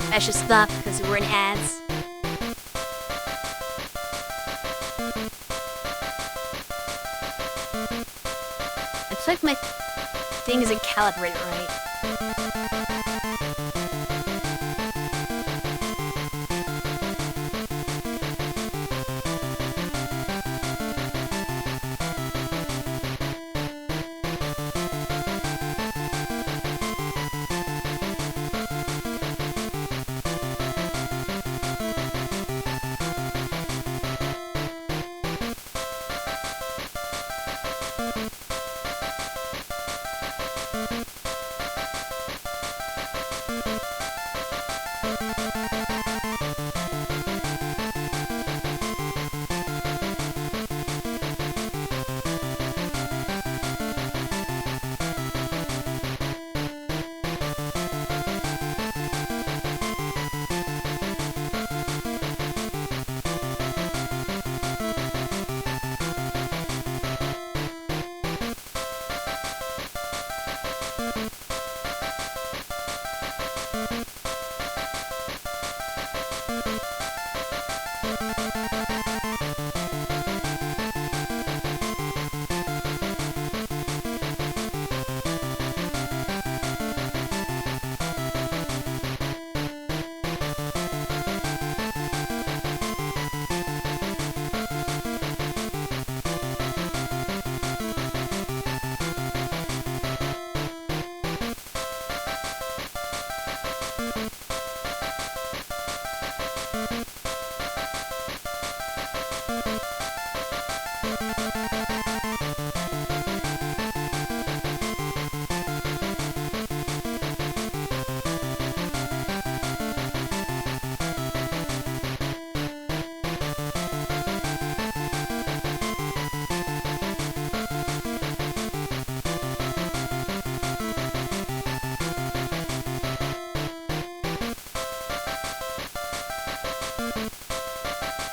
I should stop because we're in ads. It's like my thing isn't calibrated right.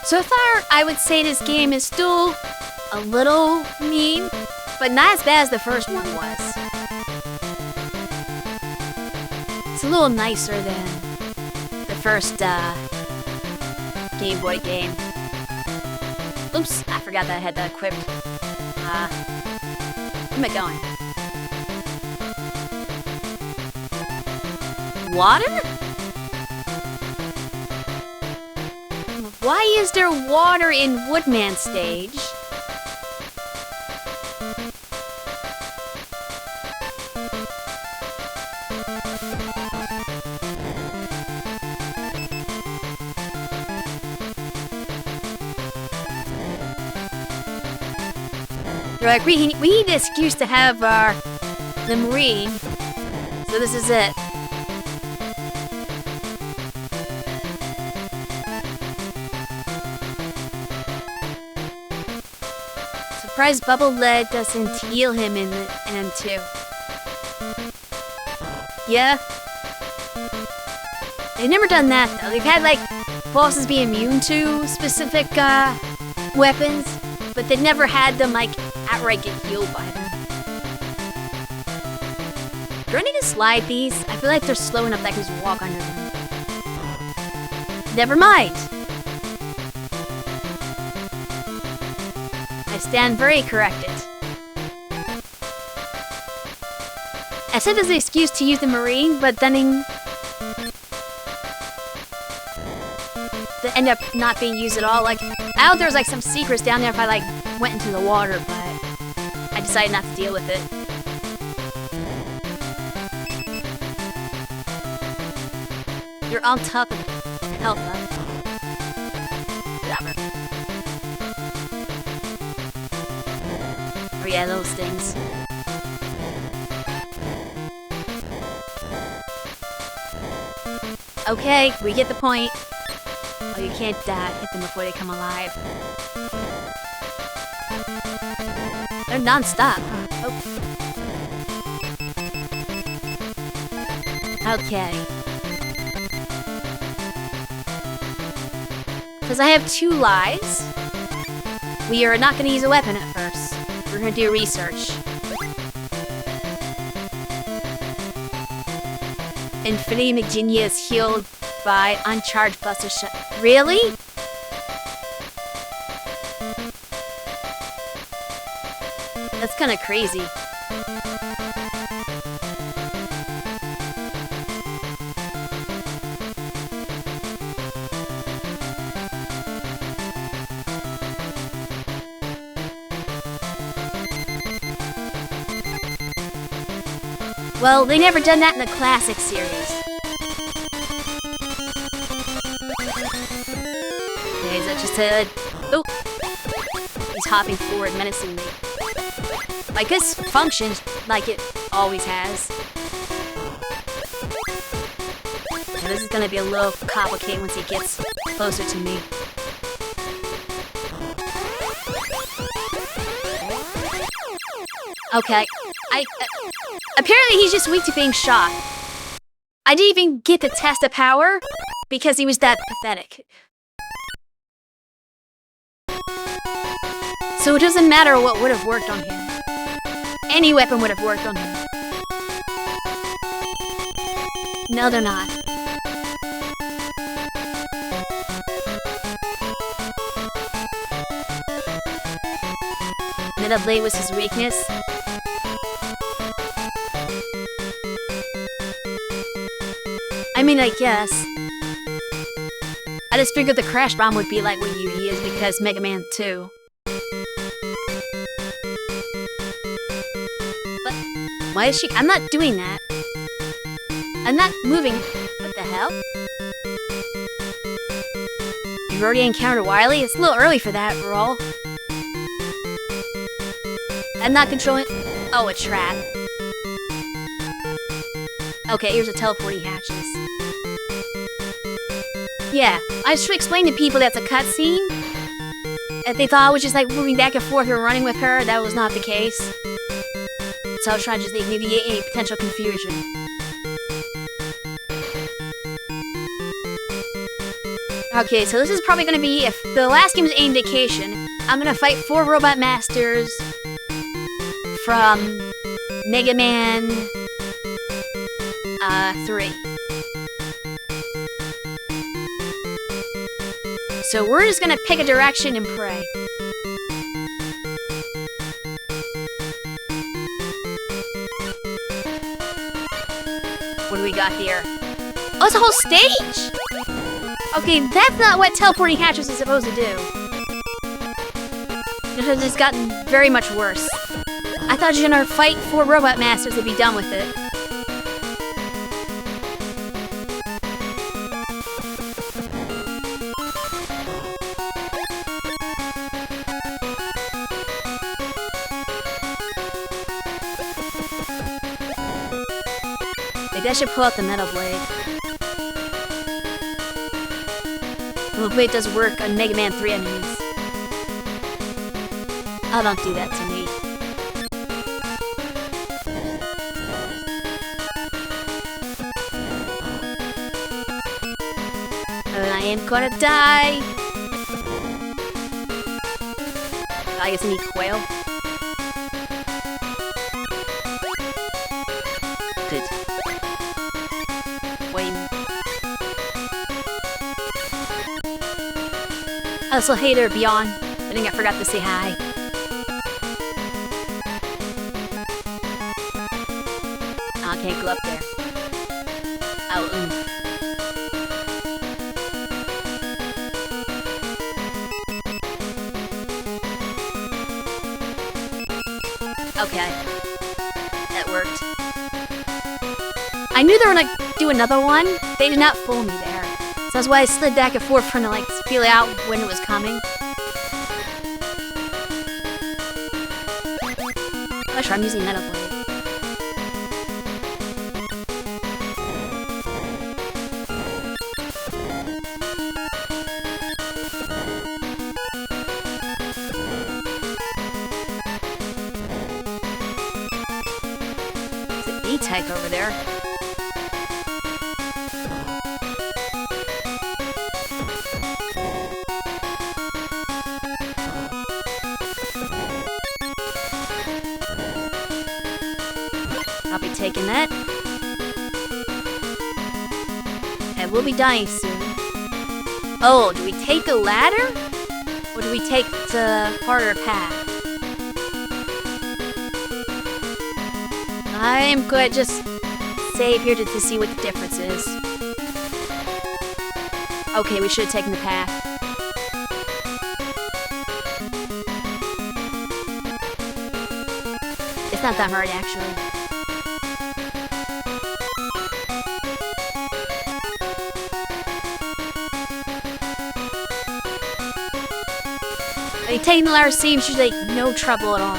So far, I would say this game is still a little mean, but not as bad as the first one was. It's a little nicer than the first Game Boy game. Oops, I forgot that I had that equipped. Where am I going? Water? Why is there water in Woodman stage? They're like, we need an excuse to have the Marine, so this is it. Surprised Bubble Lead doesn't heal him in M2. Yeah. They've never done that though. They've had like bosses be immune to specific weapons, but they never had them like outright get healed by them. Do I need to slide these? I feel like they're slow enough that I can just walk under them. Never mind. I stand very corrected. I said there's an excuse to use the Marine, but then they end up not being used at all. Like, I know there's like some secrets down there if I like went into the water, but I decided not to deal with it. You're on top of health up. Whatever. Oh yeah, those things. Okay, we get the point. Oh, you can't hit them before they come alive. They're non-stop. Oh. Okay. Because I have 2 lives, we are not going to use a weapon at first. We're going to do research. Infinity McGinia is healed by uncharged Buster Shot. Really? That's kind of crazy. Well, they never done that in the classic series. Okay, is that just a... Oh! He's hopping forward menacingly. Like, this functions like it always has. Now, this is gonna be a little complicated once he gets closer to me. Okay, apparently he's just weak to being shot. I didn't even get to test the power because he was that pathetic. So it doesn't matter what would have worked on him. Any weapon would have worked on him. No, they're not. Meta Blade was his weakness. I mean, I guess. I just figured the Crash Bomb would be like what he is because Mega Man 2. But why is she? I'm not doing that. I'm not moving. What the hell? You've already encountered Wily? It's a little early for that, Roll. I'm not controlling. Oh, a trap. Okay, here's a teleporting hatches. Yeah, I should explain to people that's a cutscene. If they thought I was just like moving back and forth or running with her, that was not the case. So I was trying to just alleviate any potential confusion. Okay, so this is probably going to be, if the last game is any indication, I'm going to fight 4 Robot Masters from Mega Man 3. So we're just gonna pick a direction and pray. we got here? Oh, it's a whole stage! Okay, that's not what teleporting hatches is supposed to do. It has just gotten very much worse. I thought in our fight 4 robot masters would be done with it. Maybe I should pull out the metal blade. The blade does work on Mega Man 3 enemies. Oh, don't do that to me. I am gonna die! I guess I need quail. Good. Wait. I also hate her beyond. I think I forgot to say hi. I can't go up there. Oh, Okay. That worked. I knew they were gonna do another one. They did not fool me there. So that's why I slid back and forth trying to like feel out when it was coming. Oh, sure, I'm using metal blade. Type over there. I'll be taking that. And we'll be dying soon. Oh, do we take a ladder? Or do we take the harder path? I'm going to just save here to see what the difference is. Okay, we should have taken the path. It's not that hard, actually. I mean, taking the ladder seems usually like no trouble at all.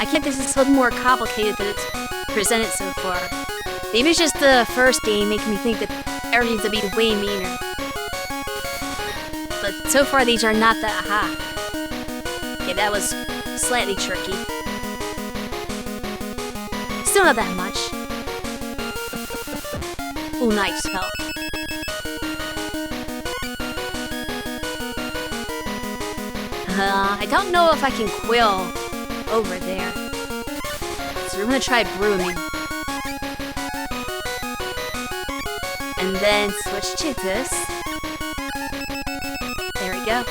I can't think this is a little more complicated than it's presented so far. Maybe it's just the first game making me think that everything's gonna be way meaner. But so far these are not that aha. Okay, that was slightly tricky. Still not that much. Ooh, nice help. I don't know if I can quill over there. So we're gonna try brooming. And then switch to this. There we go.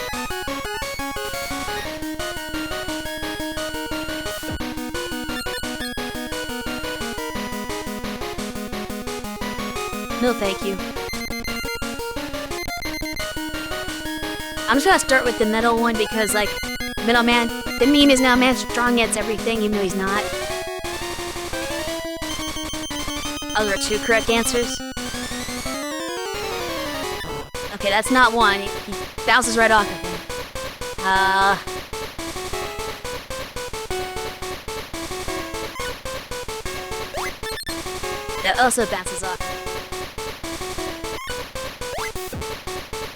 No, thank you. I'm just gonna start with the metal one because, like, Metal Man, the meme is now man strong against everything, even though he's not. Oh, there are 2 correct answers. Okay, that's not one. He bounces right off of him. That also bounces off him.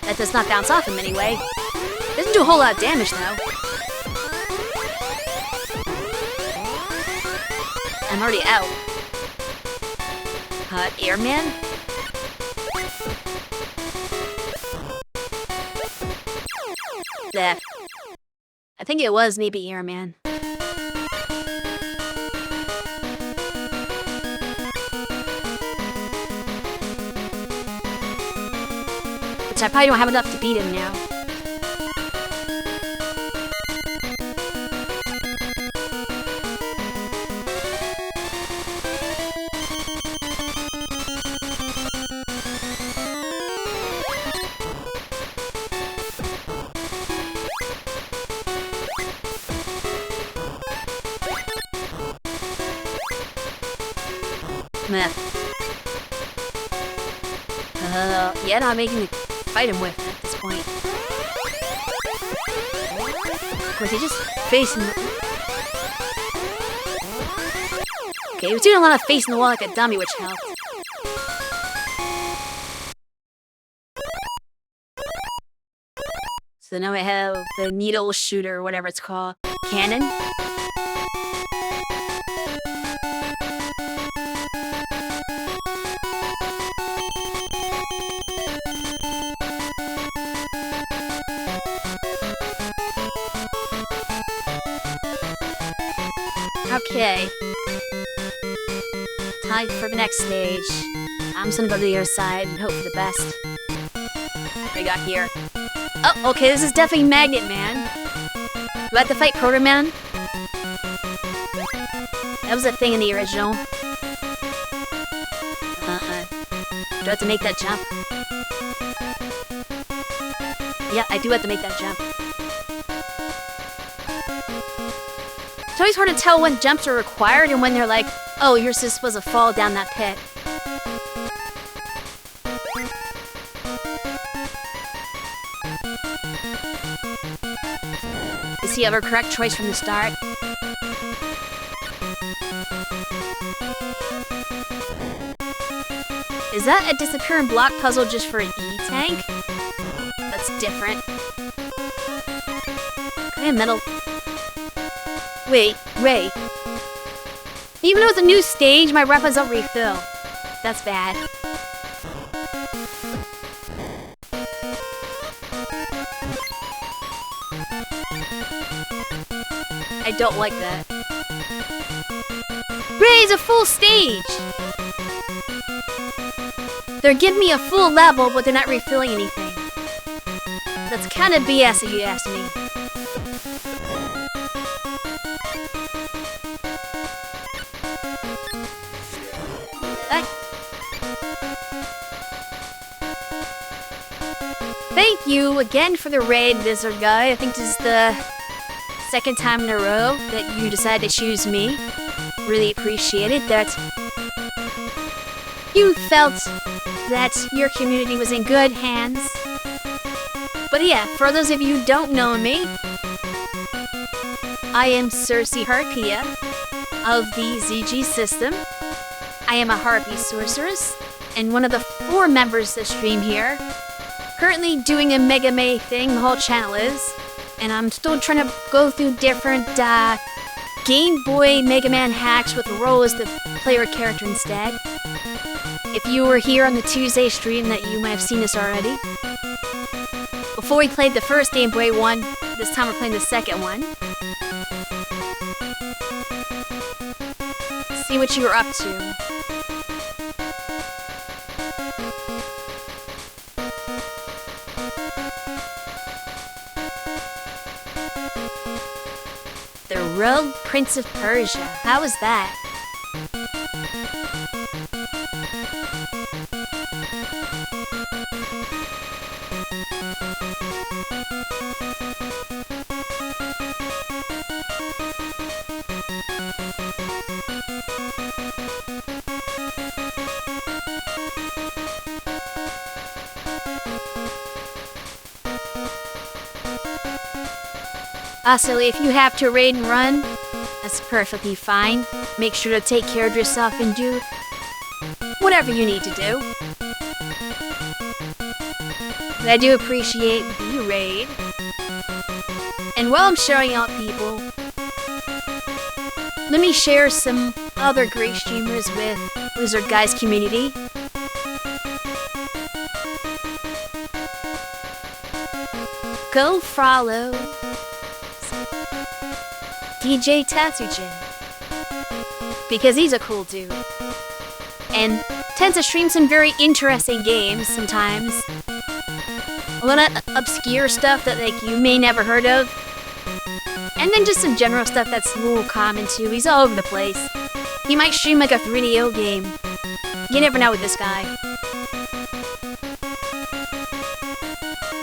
That does not bounce off him anyway. Doesn't do a whole lot of damage though. I'm already out. Airman? There. I think it was maybe Airman. So I probably don't have enough to beat him now. Meh. Yeah, not making me fight him with at this point. Of course, he's just facing the... Okay, he was doing a lot of facing the wall like a dummy, which helped. So now I have the needle shooter, or whatever it's called. Cannon. Okay. Time for the next stage. I'm just gonna go to the other side and hope for the best. What do we got here? Oh, okay, this is definitely Magnet Man. Do I have to fight Proto Man? That was a thing in the original. Do I have to make that jump? Yeah, I do have to make that jump. It's always hard to tell when jumps are required and when they're like, oh, you're just supposed to fall down that pit. Does he have a correct choice from the start? Is that a disappearing block puzzle just for an E-tank? That's different. Kind of metal. Wait. Even though it's a new stage, my weapons don't refill. That's bad. I don't like that. Raise a full stage! They're giving me a full level, but they're not refilling anything. That's kind of BS if you ask me. Thank you again for the raid, Lizard Guy. I think this is the second time in a row that you decided to choose me. Really appreciate it that you felt that your community was in good hands. But yeah, for those of you who don't know me, I am Circe Harpia of the ZG system. I am a Harpy Sorceress and one of the 4 members that stream here. Currently doing a Mega May thing, the whole channel is, and I'm still trying to go through different Game Boy Mega Man hacks with Roll as the player character instead. If you were here on the Tuesday stream, that you might have seen this already. Before we played the first Game Boy one, this time we're playing the second one. See what you were up to. The Rogue Prince of Persia. How was that? Also, if you have to raid and run, that's perfectly fine. Make sure to take care of yourself and do whatever you need to do. But I do appreciate the raid. And while I'm showing out people, let me share some other great streamers with Lizard Guy's community. Go follow DJ Tatsujin, because he's a cool dude and tends to stream some very interesting games sometimes. A lot of obscure stuff that like you may never heard of. And then just some general stuff that's a little common too. He's all over the place. He might stream like a 3DO game. You never know with this guy.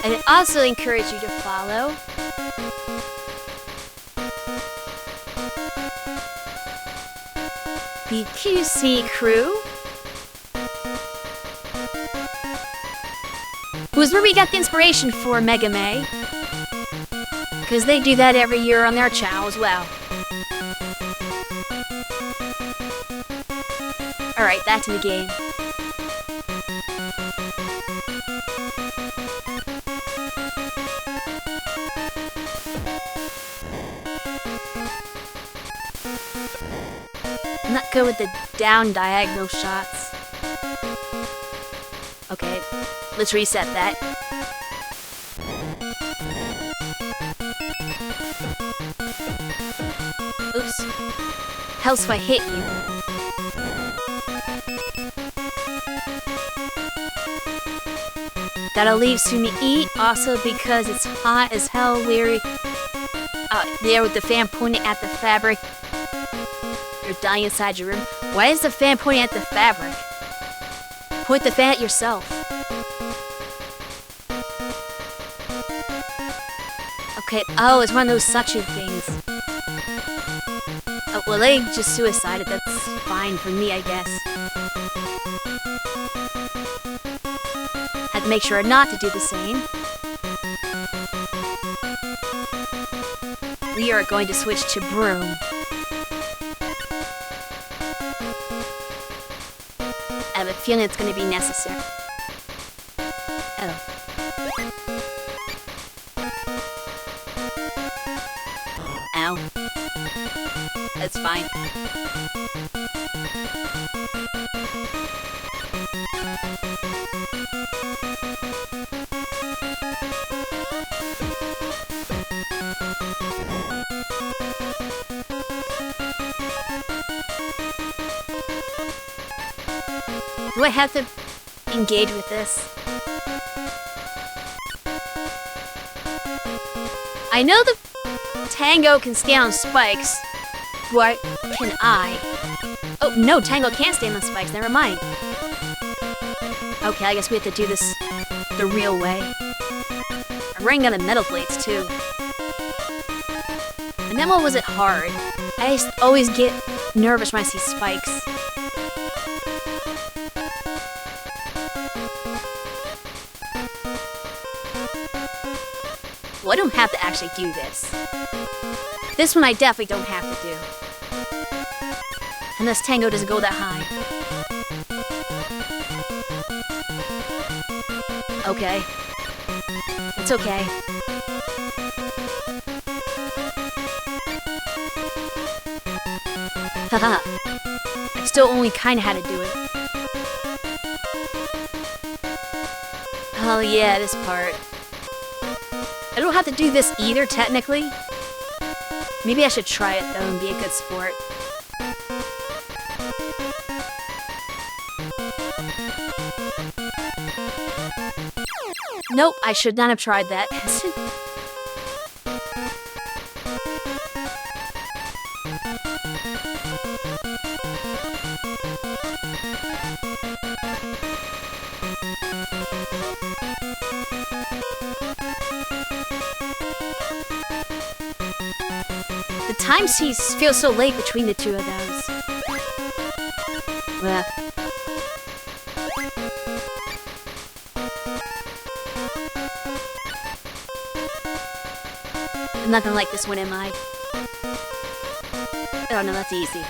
And I also encourage you to follow the QC crew, who's where we got the inspiration for Mega May, because they do that every year on their channel as well. Alright, back to the game. I'm not good with the down diagonal shots. Okay, let's reset that. Oops. Hell's if I hit you. Gotta leave soon to eat, also because it's hot as hell, Leary. There with the fan pointing at the fabric. You're dying inside your room. Why is the fan pointing at the fabric? Point the fan at yourself. Okay, oh, it's one of those suction things. Oh, well, they just suicided. That's fine for me, I guess. Had to make sure not to do the same. We are going to switch to broom. I have a feeling it's going to be necessary. Oh. Ow. That's fine. Do I have to engage with this? I know the Tango can stand on spikes. What can I? Oh, no, Tango can't stand on spikes. Never mind. Okay, I guess we have to do this the real way. I'm running out of metal blades, too. And then what was it hard? I just always get nervous when I see spikes. Well, I don't have to actually do this. This one I definitely don't have to do. Unless Tango doesn't go that high. Okay. It's okay. Haha. I still only kinda had to do it. Oh yeah, this part. I don't have to do this either, technically. Maybe I should try it, though, and be a good sport. Nope, I should not have tried that. The time feels so late between the two of those. Ugh. I'm not gonna like this one, am I? Oh no, that's easy.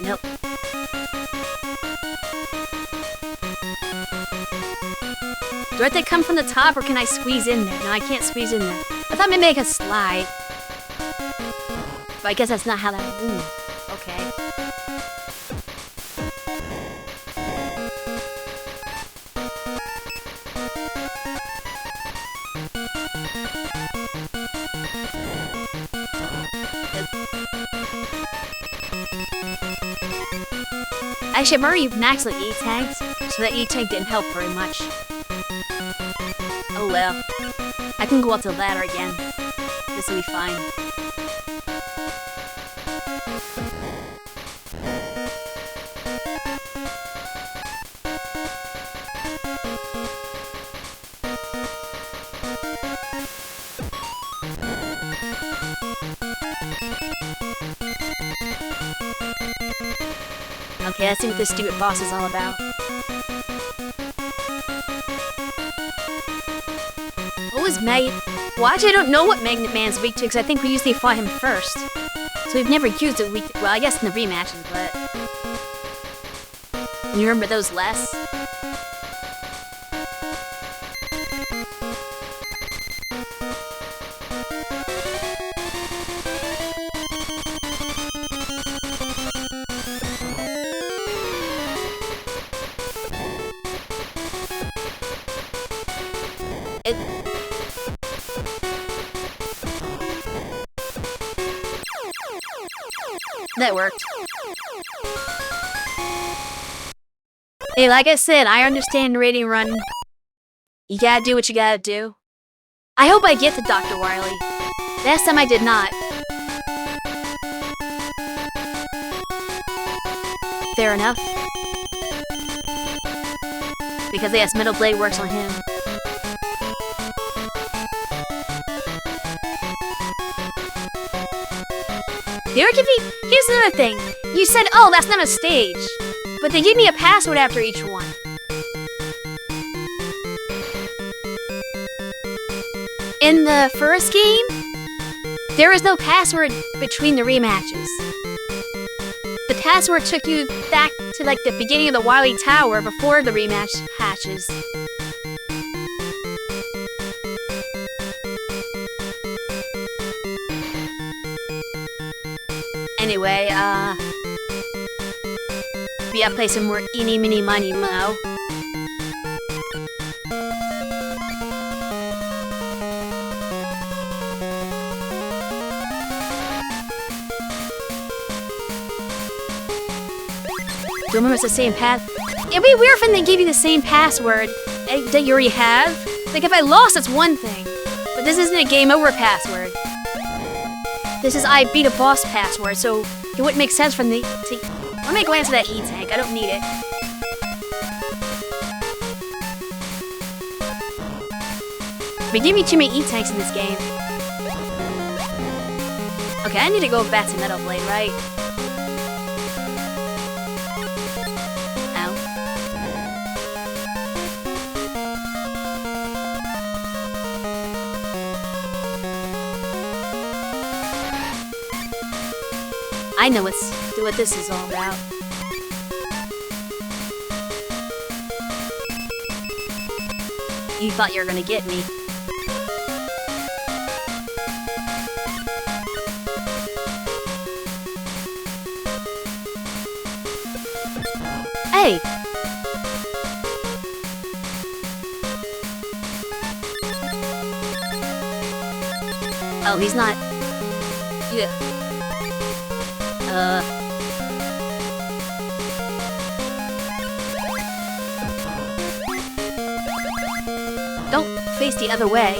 Nope. Do I have to come from the top, or can I squeeze in there? No, I can't squeeze in there. I thought maybe I could slide. But I guess that's not how that... Ooh, okay. Actually, I've already maxed the E-tanks, so that E-tank didn't help very much. Oh well. I can go up the ladder again. This will be fine. Okay, let's see what this stupid boss is all about. What was Well, actually, I don't know what Magnet Man's weak to, because I think we usually fought him first. So we've never used it weak to, well, I guess in the rematches, but... You remember those less? That worked. Hey, like I said, I understand rating run. You gotta do what you gotta do. I hope I get to Dr. Wily. Last time I did not. Fair enough. Because yes, Metal Blade works on him. Here's another thing. You said, oh, that's not a stage. But they give me a password after each one. In the first game, there was no password between the rematches. The password took you back to like the beginning of the Wily Tower before the rematch hatches. Anyway, we gotta play some more eeny, meeny, miny, mo. Do you remember it's the same path? It'd be weird when they give you the same password that you already have. Like, if I lost, that's one thing. But this isn't a game over password. This is I beat a boss password, so it wouldn't make sense for me to... Let me go into that E-tank, I don't need it. They give me too many E-tanks in this game. Okay, I need to go back to Metal Blade, right? Ow. I know what this is all about. You thought you were gonna get me. Hey! Oh, he's not... Yeah. Don't face the other way.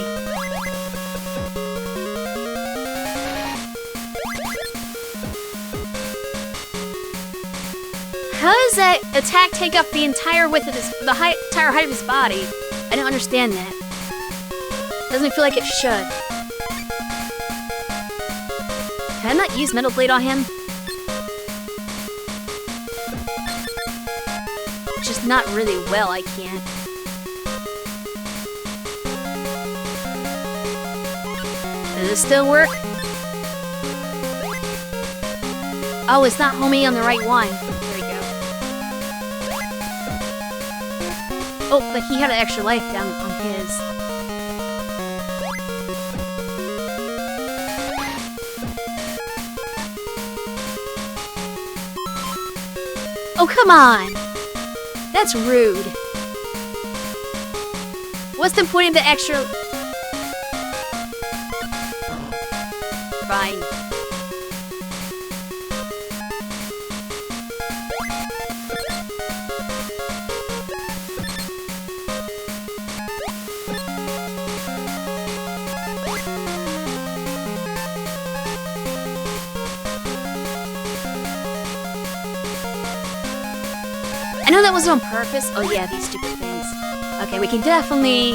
How does that attack take up the entire width of entire height of his body? I don't understand that. Doesn't feel like it should. Can I not use Metal Blade on him? Just not really well, I can't. Does it still work? Oh, it's not homing on the right one. There we go. Oh, but he had an extra life down on his. Oh, come on! That's rude. What's the point of the extra... Fine. know that was on purpose. Oh yeah, these stupid things. Okay, we can definitely...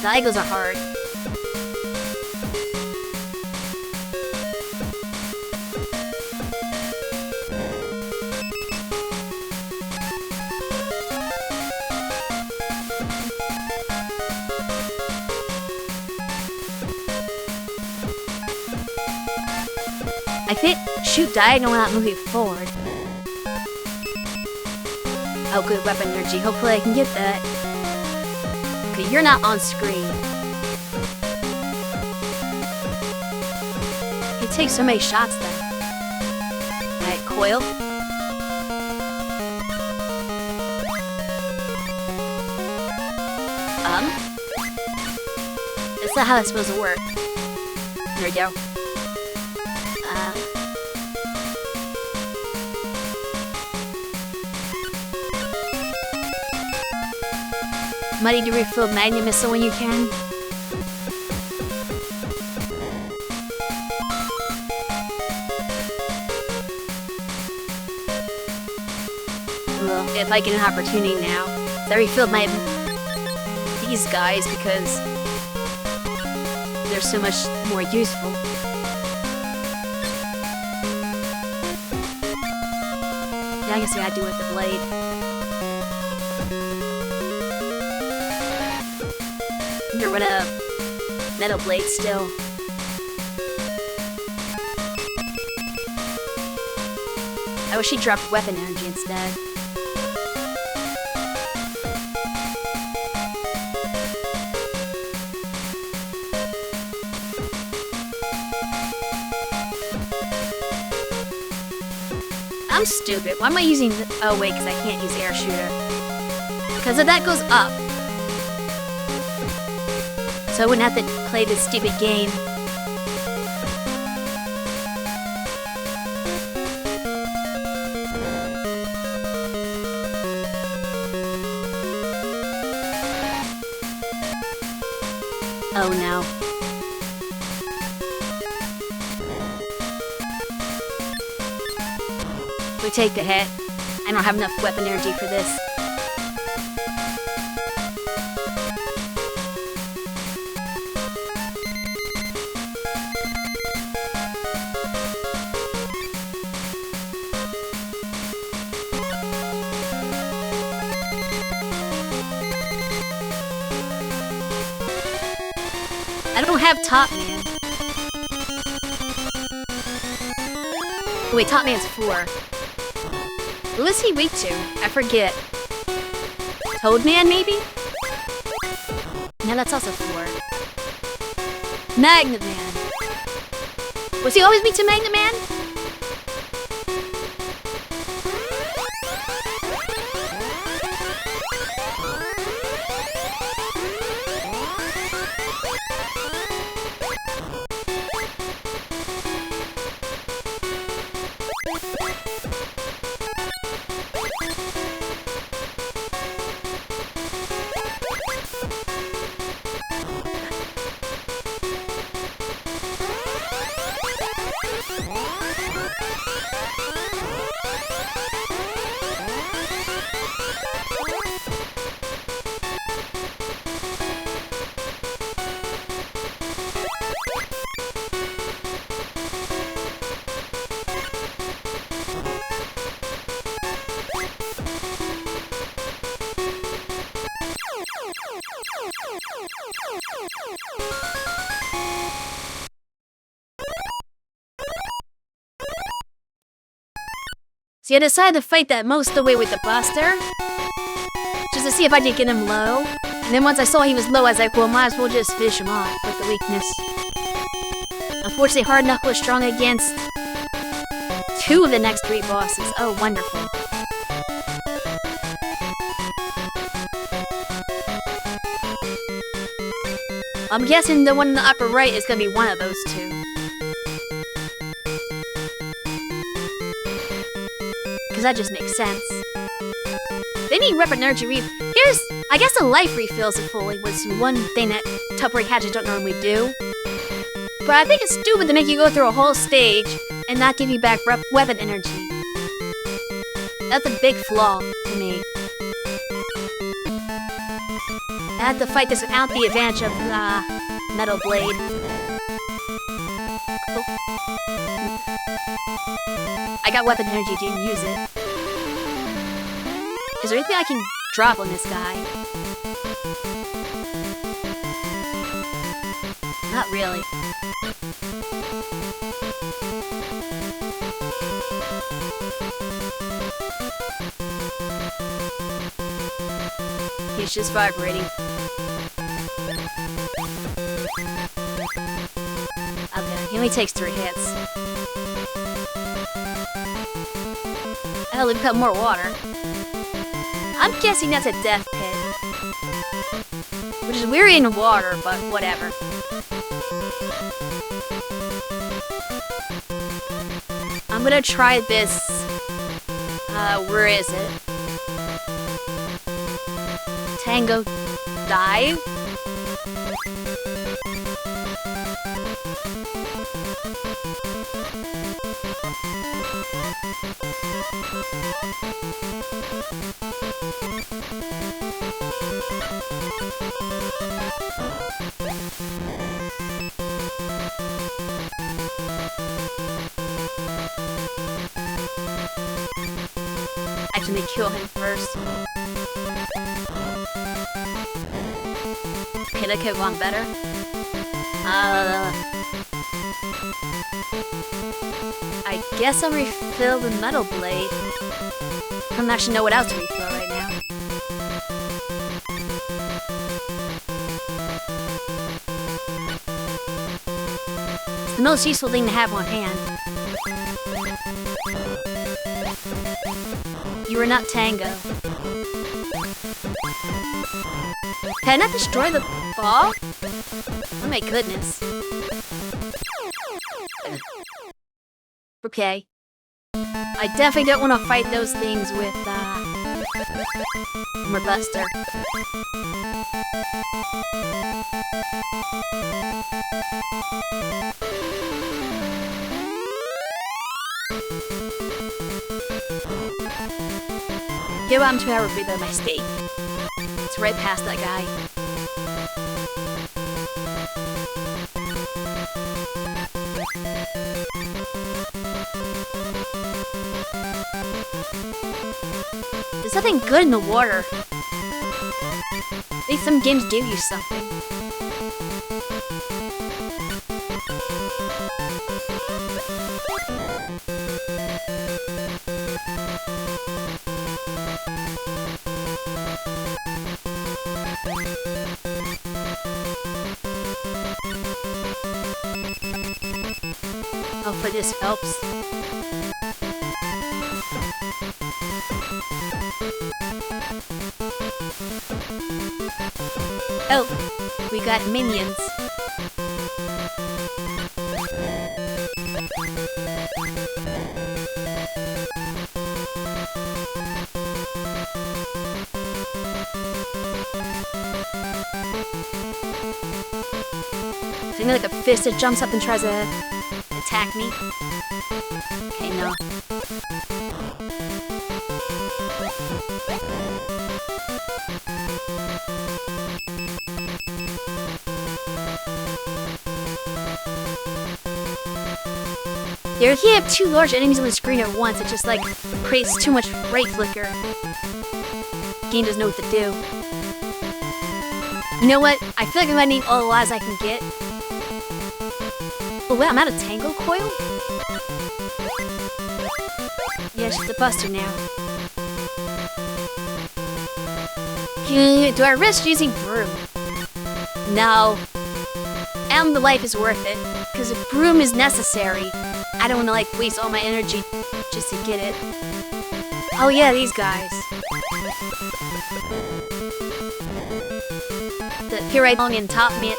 The Eagles are hard. I think shoot diagonal without moving forward. Oh, good weapon energy. Hopefully I can get that. Okay, you're not on screen. It takes so many shots then. Alright, coil. That's not how that's supposed to work. There we go. Money to refill Magnum Missile when you can. Well, if I get an opportunity now. I refilled these guys because they're so much more useful. Yeah, I guess I gotta do it with the blade. Get rid of metal blade still. I wish he dropped weapon energy instead. I'm stupid. Why am I using oh wait, because I can't use air shooter. Because if that goes up. So I wouldn't have to play this stupid game. Oh no. We take the hit. I don't have enough weapon energy for this. I don't have Top Man. Wait, Top Man's 4. Who is he weak to? I forget. Toad Man, maybe? No, that's also 4. Magnet Man. Was he always weak to Magnet Man? So I decided to fight that most of the way with the Buster, just to see if I could get him low. And then once I saw he was low, I was like, well, might as well just finish him off with the weakness. Unfortunately, Hard Knuckle is strong against 2 of the next 3 bosses. Oh, wonderful. I'm guessing the one in the upper right is going to be one of those 2. Because that just makes sense. They need weapon energy Here's, I guess a life refills it fully was one thing that Tupperware catches don't normally do. But I think it's stupid to make you go through a whole stage and not give you back weapon energy. That's a big flaw to me. I had to fight this without the advantage of Metal Blade. Oh. I got weapon energy, didn't use it. Is there anything I can drop on this guy? Not really. He's just vibrating. Okay, he only takes 3 hits. Oh, we've got more water. I'm guessing that's a death pit. Which is we're in water, but whatever. I'm gonna try this. Where is it? Tango Dive? Actually, let me kill him first. Okay, that could have gone better. I guess I'll refill the Metal Blade. I don't actually know what else to refill right now. It's the most useful thing to have on hand. You are not Tango. Can I not destroy the ball? Oh my goodness. Okay. I definitely don't want to fight those things with, Buster. Give him to ever be the mistake. It's right past that guy. There's something good in the water. I think some games give you something. Hopefully this helps. Oh, we got minions. Isn't there like a fist that jumps up and tries to attack me? Okay, no. There you have 2 large enemies on the screen at once. It just like creates too much right flicker. Game doesn't know what to do. You know what? I feel like I might need all the lives I can get. Oh wait, I'm out of Tango Coil? Yeah, she's a Buster now. Do I risk using Broom? No. And the life is worth it, because if Broom is necessary, I don't want to like waste all my energy just to get it. Oh yeah, these guys. The Puree Long and Top Mint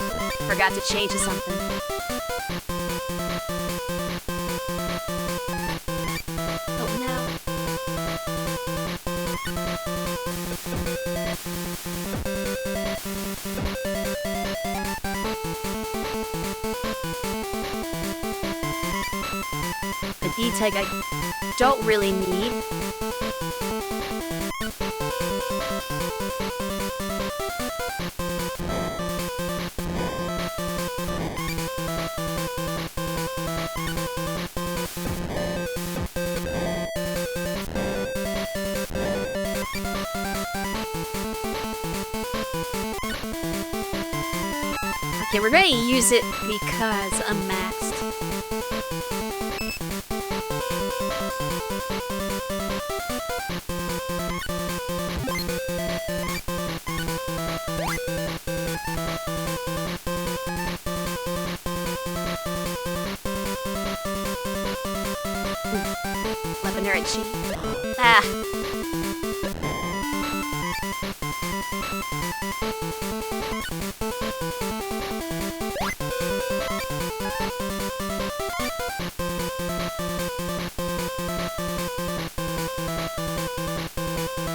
forgot to change to something. Oh no. E-Tag I don't really need. Okay, we're gonna use it because I'm maxed. Weaponary cheat. Ah.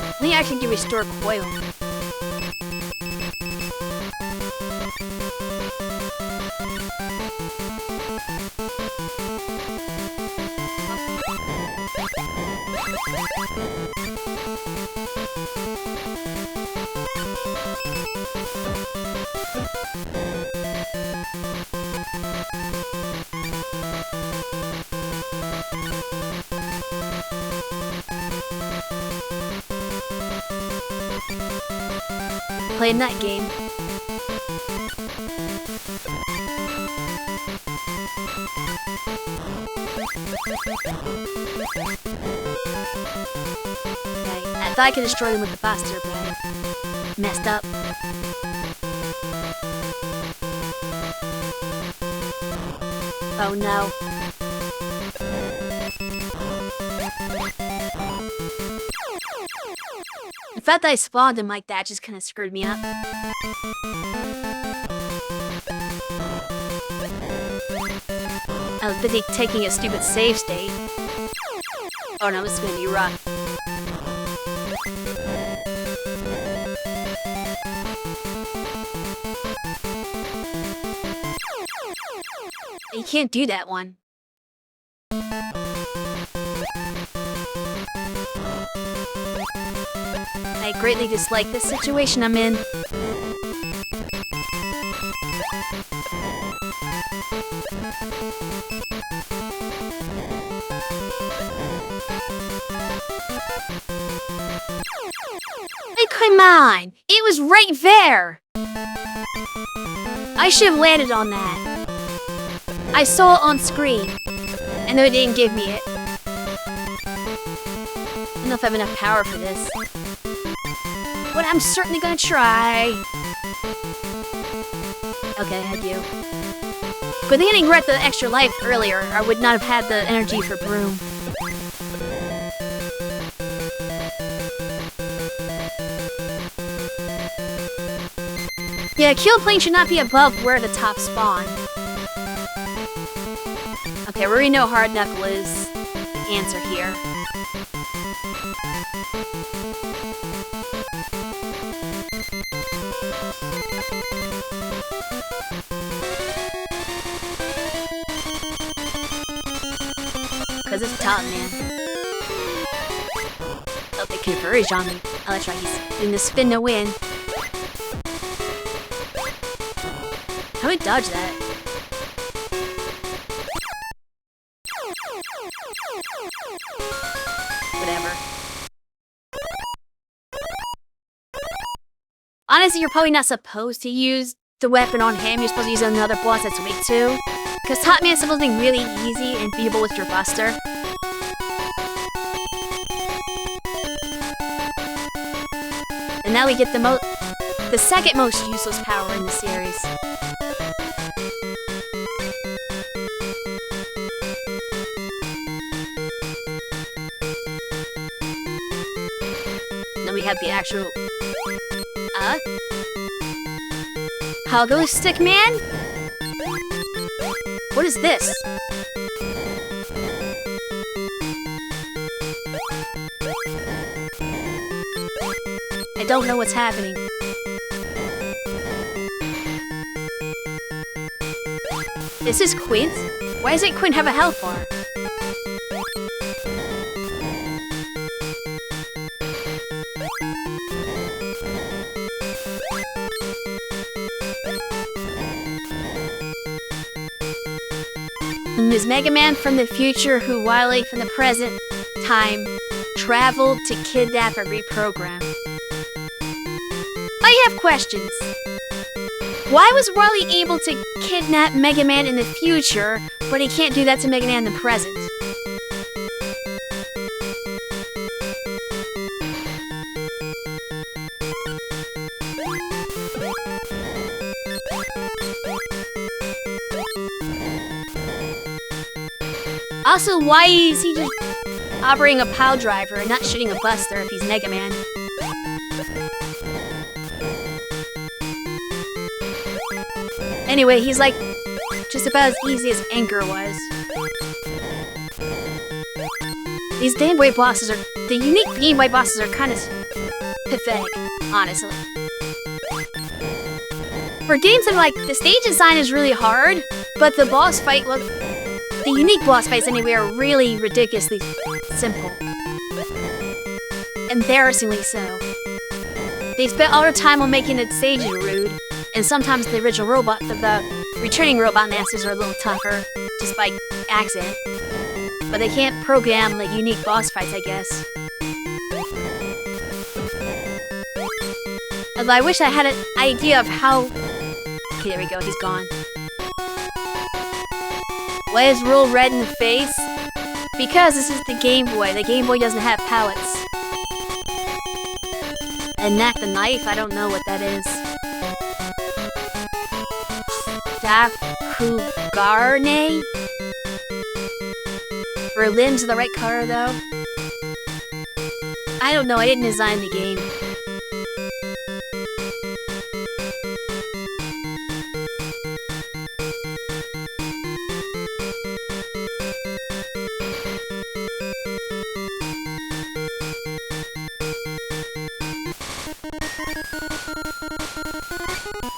I think I can get restore coil. Playing that game. Okay, I thought I could destroy them with the buster, but I messed up. Oh no. The fact that I spawned him like that just kind of screwed me up. I was busy taking a stupid save state. Oh no, this is gonna be rough. You can't do that one. I greatly dislike this situation I'm in. Hey, come on! It was right there! I should have landed on that. I saw it on screen, and they didn't give me it. I don't know if I have enough power for this. But I'm certainly gonna try. Okay, I had you. Good thing I didn't get the extra life earlier. I would not have had the energy for Broom. Yeah, kill plane should not be above where the top spawn. Okay, we already know Hard Knuckle is the answer here. Because it's top, man. Oh, they converge on me. Oh, that's right, he's doing the spin to win. How do I dodge that? Whatever. Honestly, you're probably not supposed to use the weapon on him. You're supposed to use another boss that's weak too. Because Top Man is supposed to be really easy and beatable with your buster. And now we get the second most useless power in the series. Then we have the actual... Pogo Stick Man? What is this? I don't know what's happening. This is Quint? Why doesn't Quint have a health bar? And there's Mega Man from the future who Wily from the present time traveled to kidnap and reprogram. I have questions. Why was Wily able to kidnap Mega Man in the future, but he can't do that to Mega Man in the present? Also, why is he just operating a pile driver and not shooting a buster if he's Mega Man? Anyway, he's like just about as easy as Anchor was. These Game Boy bosses are... The unique Game Boy bosses are kind of pathetic, honestly. For games that like, the stage design is really hard, but the boss fight look... The unique boss fights anyway are really ridiculously simple. Embarrassingly so. They spent all their time on making the stages rude, and sometimes the original robot, the returning robot masters are a little tougher, just by accident. But they can't program like unique boss fights, I guess. Although I wish I had an idea of how... Okay, there we go, he's gone. Why is Roll red in the face? Because this is the Game Boy. The Game Boy doesn't have palettes. And Knack the Knife? I don't know what that is. Dakugarne? Berlin's the right color, though. I don't know, I didn't design the game.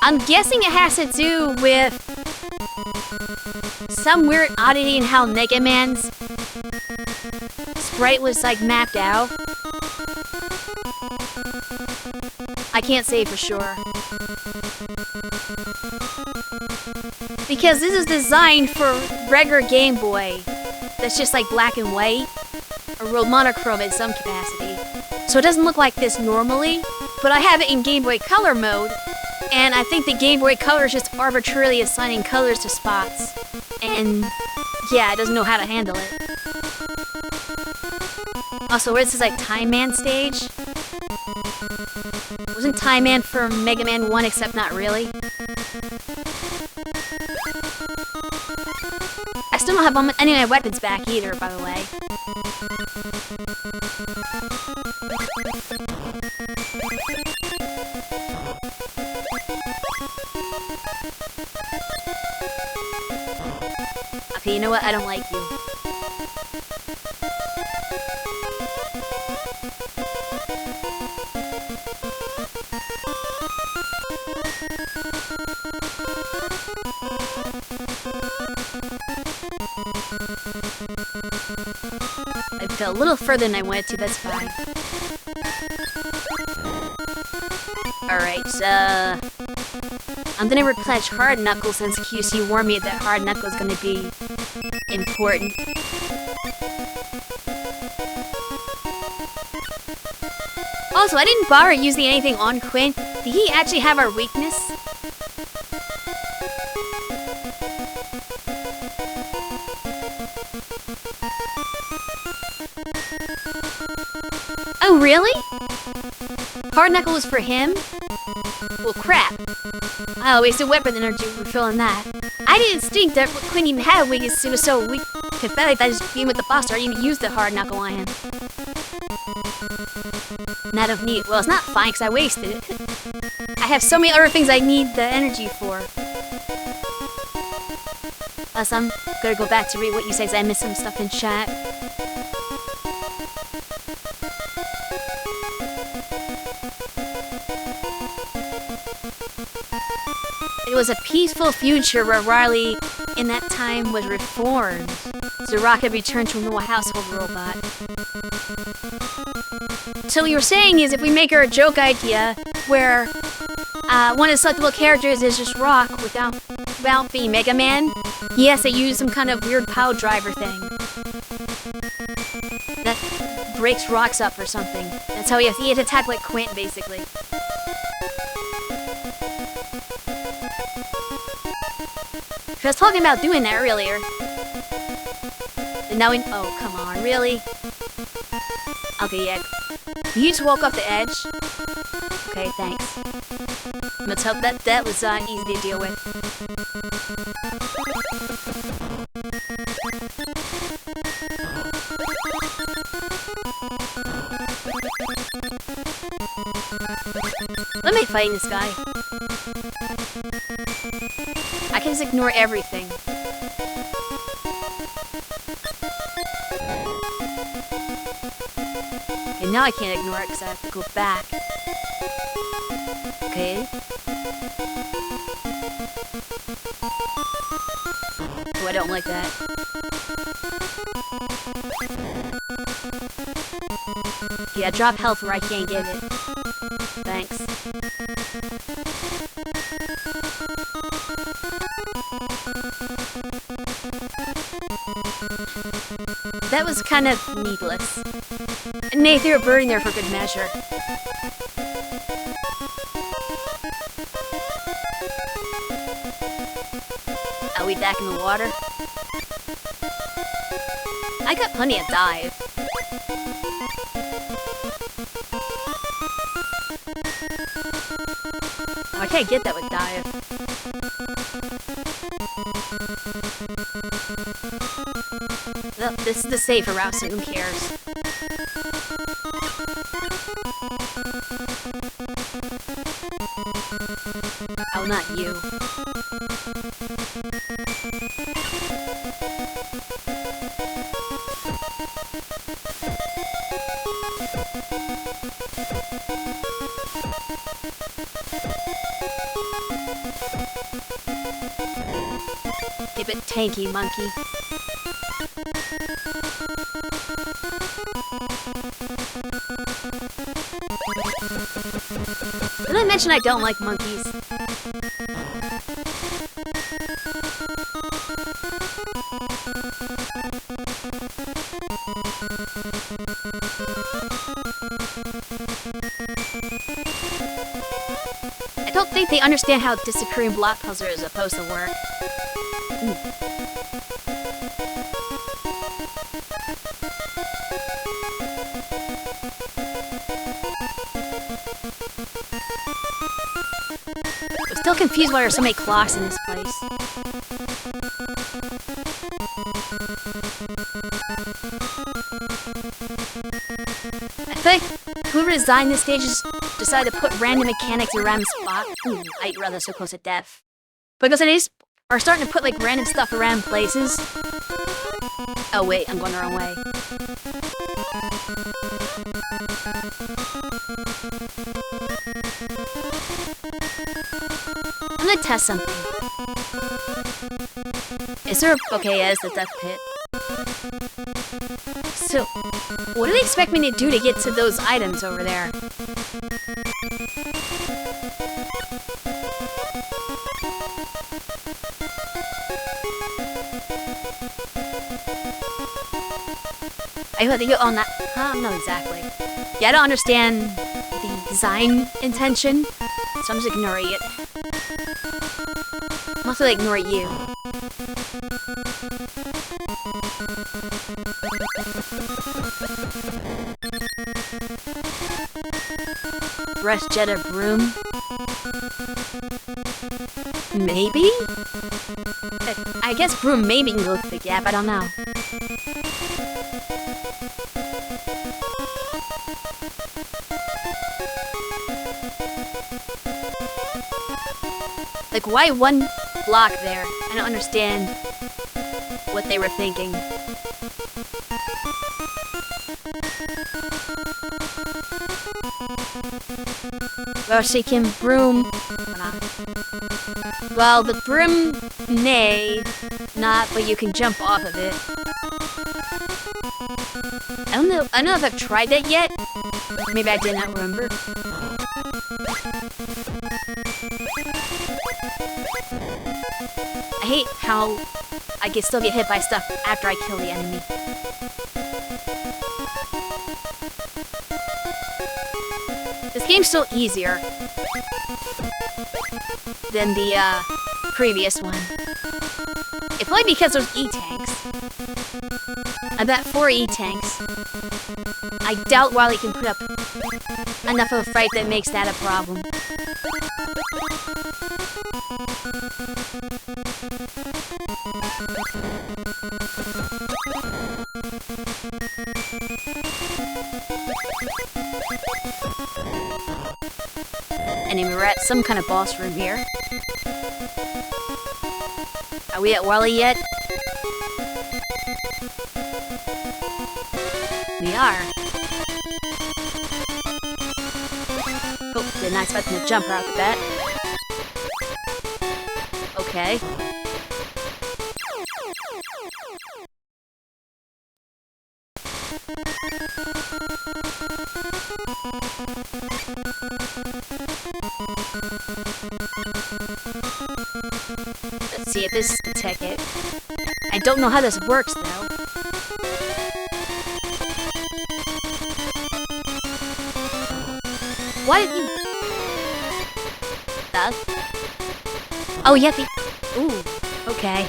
I'm guessing it has to do with some weird oddity in how Mega Man's sprite was like mapped out. I can't say for sure. Because this is designed for regular Game Boy. That's just like black and white. Or real monochrome in some capacity. So it doesn't look like this normally. But I have it in Game Boy Color mode. And I think the Game Boy Color is just arbitrarily assigning colors to spots. And yeah, it doesn't know how to handle it. Also, where this is like Time Man stage? Wasn't Time Man from Mega Man 1, except not really? I still don't have any of my weapons back either, by the way. Okay, you know what? I don't like you. I fell a little further than I wanted to, that's fine. Alright, I'm gonna replenish Hard Knuckle since QC warned me that Hard Knuckle is gonna be important. Also, I didn't bother using anything on Quinn. Did he actually have our weakness? Oh, really? Hard Knuckle was for him? Well, crap. I wasted weapon energy refilling that. I didn't think that Quinn even had a weakness. It was so weak, pathetic that I just being with the boss, I didn't even use the Hard Knuckle on him. Not of need. Well, it's not fine because I wasted it. I have so many other things I need the energy for. Plus, I'm gonna go back to read what you say because I missed some stuff in chat. It was a peaceful future where Riley, in that time, was reformed. Zaraka returned to a normal household robot. So what you're saying is if we make her a joke idea where one of the selectable characters is just Rock without about being Mega Man, he has to use some kind of weird power driver thing that breaks rocks up or something. That's how he had to attack like Quint, basically. I was talking about doing that earlier. And now oh, come on, really? Okay, yeah. You just walk off the edge. Okay, thanks. Let's hope that was easy to deal with. Let me fight this guy. I can just ignore everything. And now I can't ignore it because I have to go back. Okay. Oh, I don't like that. Yeah, drop health where I can't get it. Thanks. That was kind of needless. And they threw a bird in there for good measure. Are we back in the water? I got plenty of dive. Oh, I can't get that with dive. No, this is the safer route, so who cares? Oh, not you. Keep it tanky, monkey. Did I mention I don't like monkeys? I don't think they understand how disappearing block puzzle is supposed to work. I'm still confused why there are so many clocks in this place. I think whoever designed this stage decided to put random mechanics in random spots. I'd rather so close to death. Because they just are starting to put like random stuff around places. Oh wait, I'm going the wrong way. I'm gonna test something. Is there okay, yeah, it's the death pit. So, what do they expect me to do to get to those items over there? I have to go on that. Not exactly. Yeah, I don't understand the design intention, so I'm just ignoring it. I'm also gonna ignore you. Rush jet or broom? Maybe? I guess broom maybe can go through the gap, I don't know. Like, why one block there? I don't understand what they were thinking. Well, she can broom. Well, the broom, nay, not, but you can jump off of it. I don't know if I've tried that yet. Maybe I did not remember. I hate how I can still get hit by stuff after I kill the enemy. This game's still easier than the previous one. It's probably because there's E-tanks. I bet 4 E-tanks. I doubt Wily can put up enough of a fight that makes that a problem. Anyway, we're at some kind of boss room here. Are we at Wally yet? We are. Oh, did not expect him to jump right off the bat. Okay. Let's see if this is the ticket. I don't know how this works, though. Why did you... Stuff? Oh, you have to... Ooh, okay.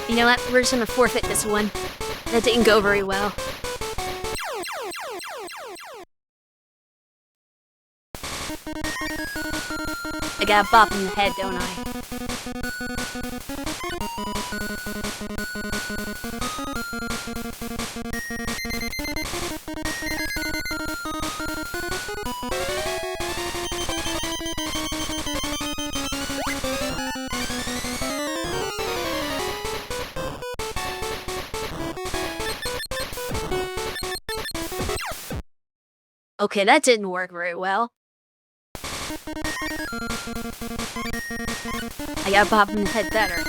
You know what? We're just gonna forfeit this one. That didn't go very well. I got a bop in the head, don't I? Okay, that didn't work very well. I gotta pop in the head better.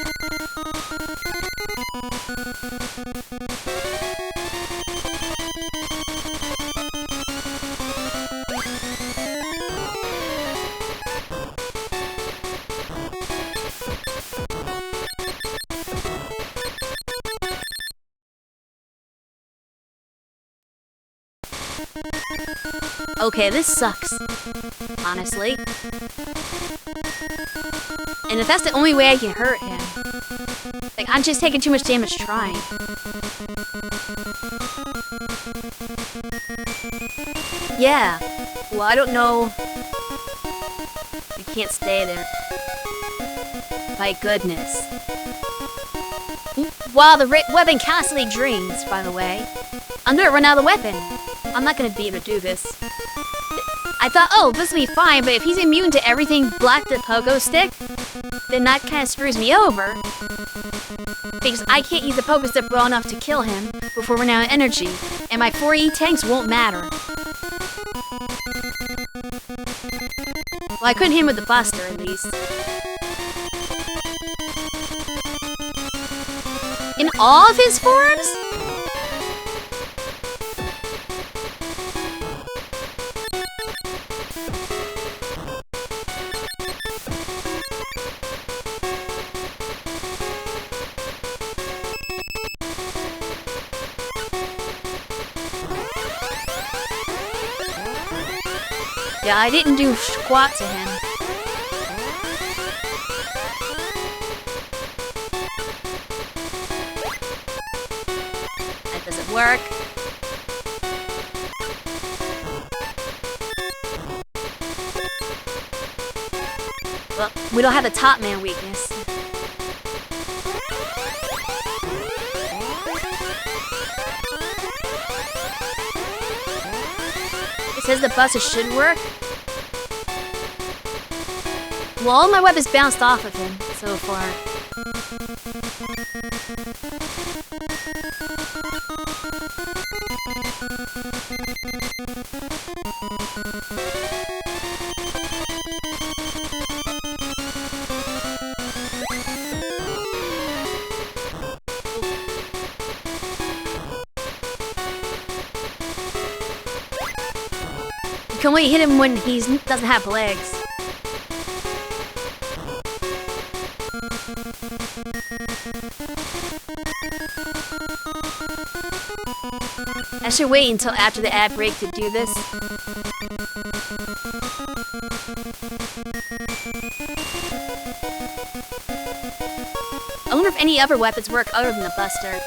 Okay, this sucks. Honestly. And if that's the only way I can hurt him, like, I'm just taking too much damage trying. Yeah. Well, I don't know. You can't stay there. My goodness. Wow, the weapon constantly drains, by the way. I'm gonna run out of the weapon. I'm not gonna be able to do this. I thought, oh, this will be fine, but if he's immune to everything black the pogo stick, then that kind of screws me over. Because I can't use the pogo stick well enough to kill him before we're out of energy, and my 4 E-tanks won't matter. Well, I couldn't hit him with the buster, at least. In all of his forms? Yeah, I didn't do squat to him. That doesn't work. Well, we don't have the top man weakness. It says the buster should work. Well, all my weapons bounced off of him so far. can only hit him when he doesn't have legs. I should wait until after the ad break to do this. I wonder if any other weapons work other than the Buster.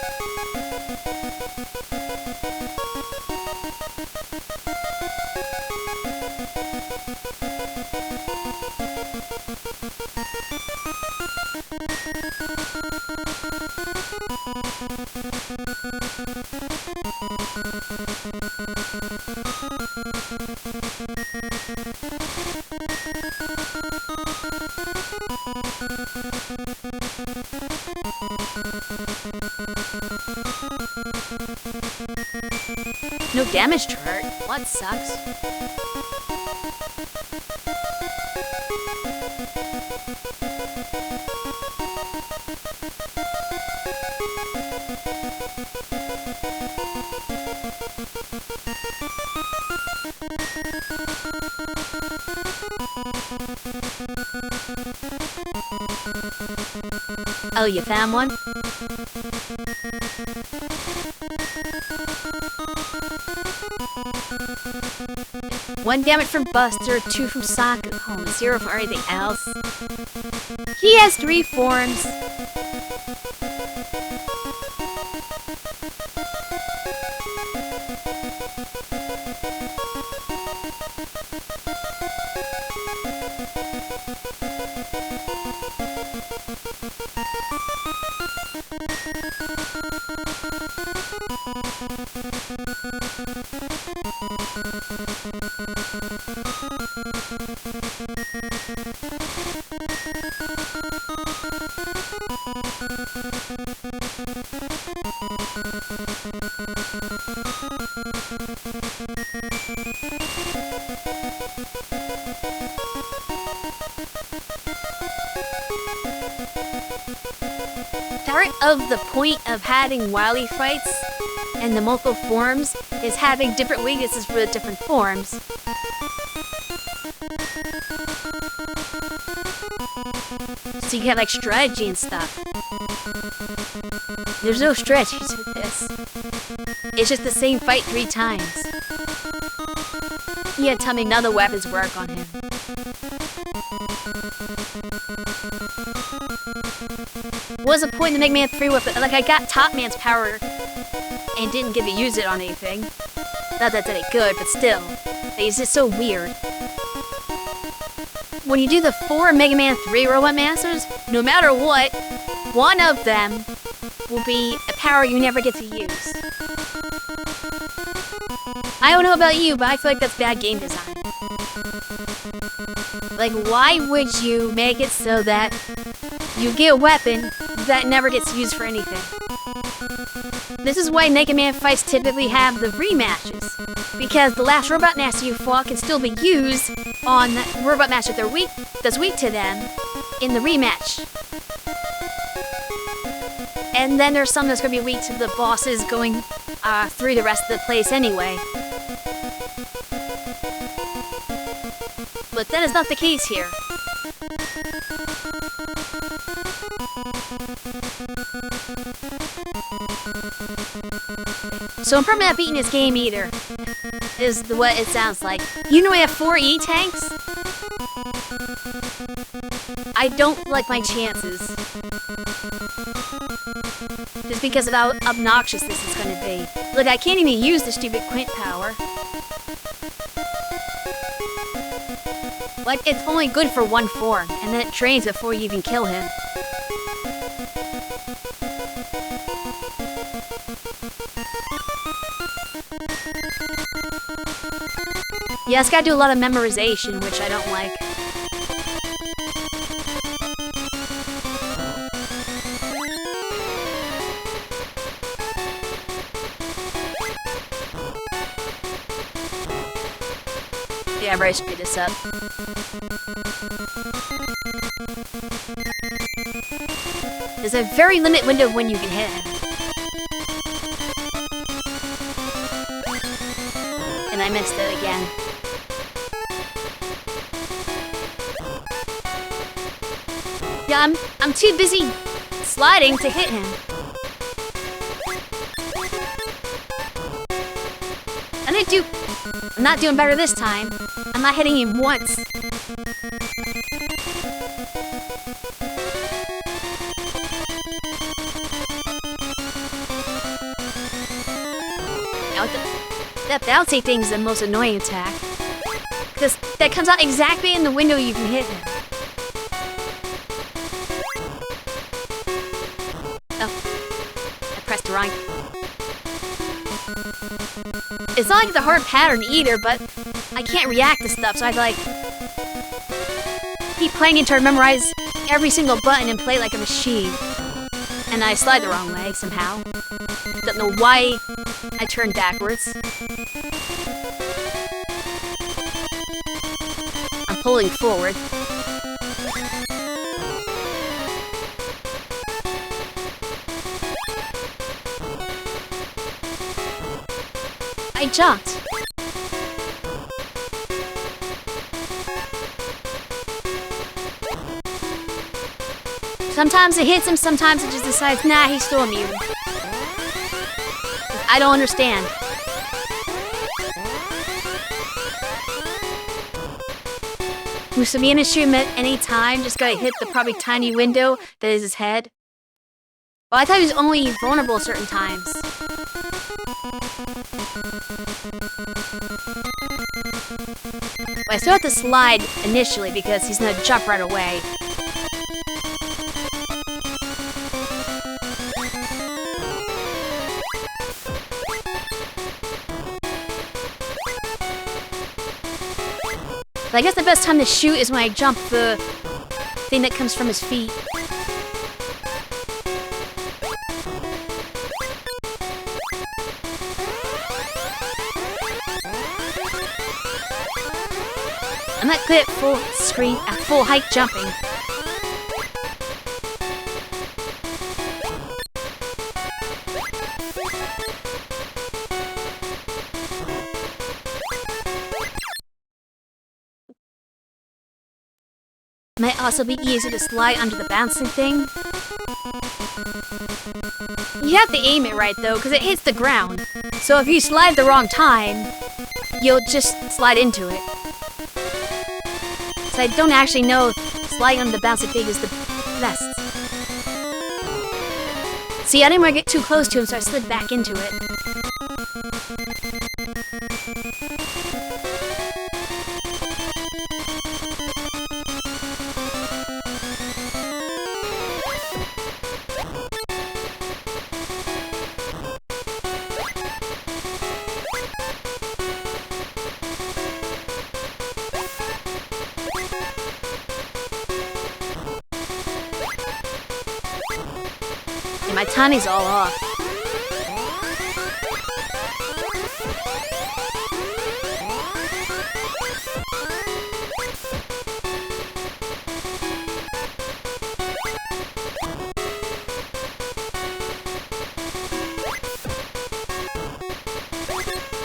No damage chart? What sucks? Oh, you found one? One damage from Buster, 2 from Sokka, oh, 0 from everything else. He has 3 forms. Part of the point of having Wily fights and the multiple forms is having different weaknesses for the different forms. So you can have like strategy and stuff. There's no strategy to this. It's just the same fight 3 times. You had to tell me none of the weapons work on him. What was the point of Mega Man 3 weapon? Like, I got Top Man's power and didn't get to use it on anything. Not that any good, but still. It's just so weird. When you do the 4 Mega Man 3 Robot Masters, no matter what, one of them will be a power you never get to use. I don't know about you, but I feel like that's bad game design. Like, why would you make it so that you get a weapon that never gets used for anything? This is why Mega Man fights typically have the rematches. Because the last Robot Master you fought can still be used on the Robot Master that's weak to them in the rematch. And then there's some that's going to be weak to the bosses going through the rest of the place anyway. But that is not the case here. So I'm probably not beating this game either, is what it sounds like. You know I have 4 E-tanks? I don't like my chances. Just because of how obnoxious this is going to be. Look, I can't even use the stupid Quint power. Like, it's only good for 1 form, and then it trains before you even kill him. Yeah, it's gotta do a lot of memorization, which I don't like. Yeah, I've already speed this up. There's a very limited window of when you can hit him. And I missed it again. Yeah, I'm too busy sliding to hit him. I'm not doing better this time. I'm not hitting him once. Now, that bouncy thing is the most annoying attack. Because that comes out exactly in the window you can hit him. Oh, I pressed the wrong. It's not like the hard pattern either, but I can't react to stuff, so I like keep playing it to memorize every single button and play like a machine. And I slide the wrong way somehow. Don't know why I turned backwards. I'm pulling forward. I jumped. Sometimes it hits him, sometimes it just decides, nah, he's still immune. I don't understand. Moves to be in a stream at any time, just gotta hit the probably tiny window that is his head. Well, I thought he was only vulnerable certain times. Well, I still have to slide initially because he's gonna jump right away. But I guess the best time to shoot is when I jump the thing that comes from his feet. I'm not good at full height jumping. Might also be easier to slide under the bouncing thing. You have to aim it right though, because it hits the ground. So if you slide the wrong time, you'll just slide into it. So I don't actually know if sliding under the bouncing thing is the best. See, I didn't want to get too close to him, so I slid back into it. My timing's all off.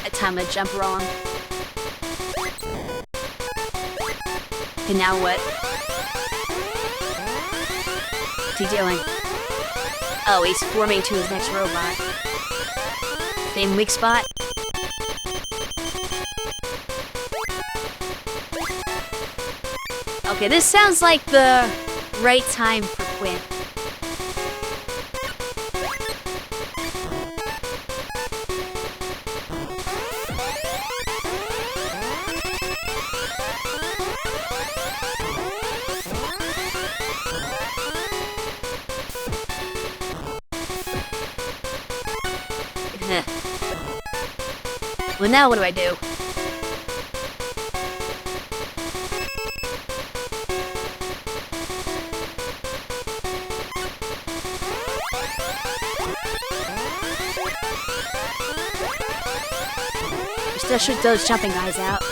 That time I jumped wrong. And now what? What's he doing? Oh, he's forming to his next robot. Same weak spot. Okay, this sounds like the right time for Quinn. Well, now what do I do? Just to shoot those jumping guys out.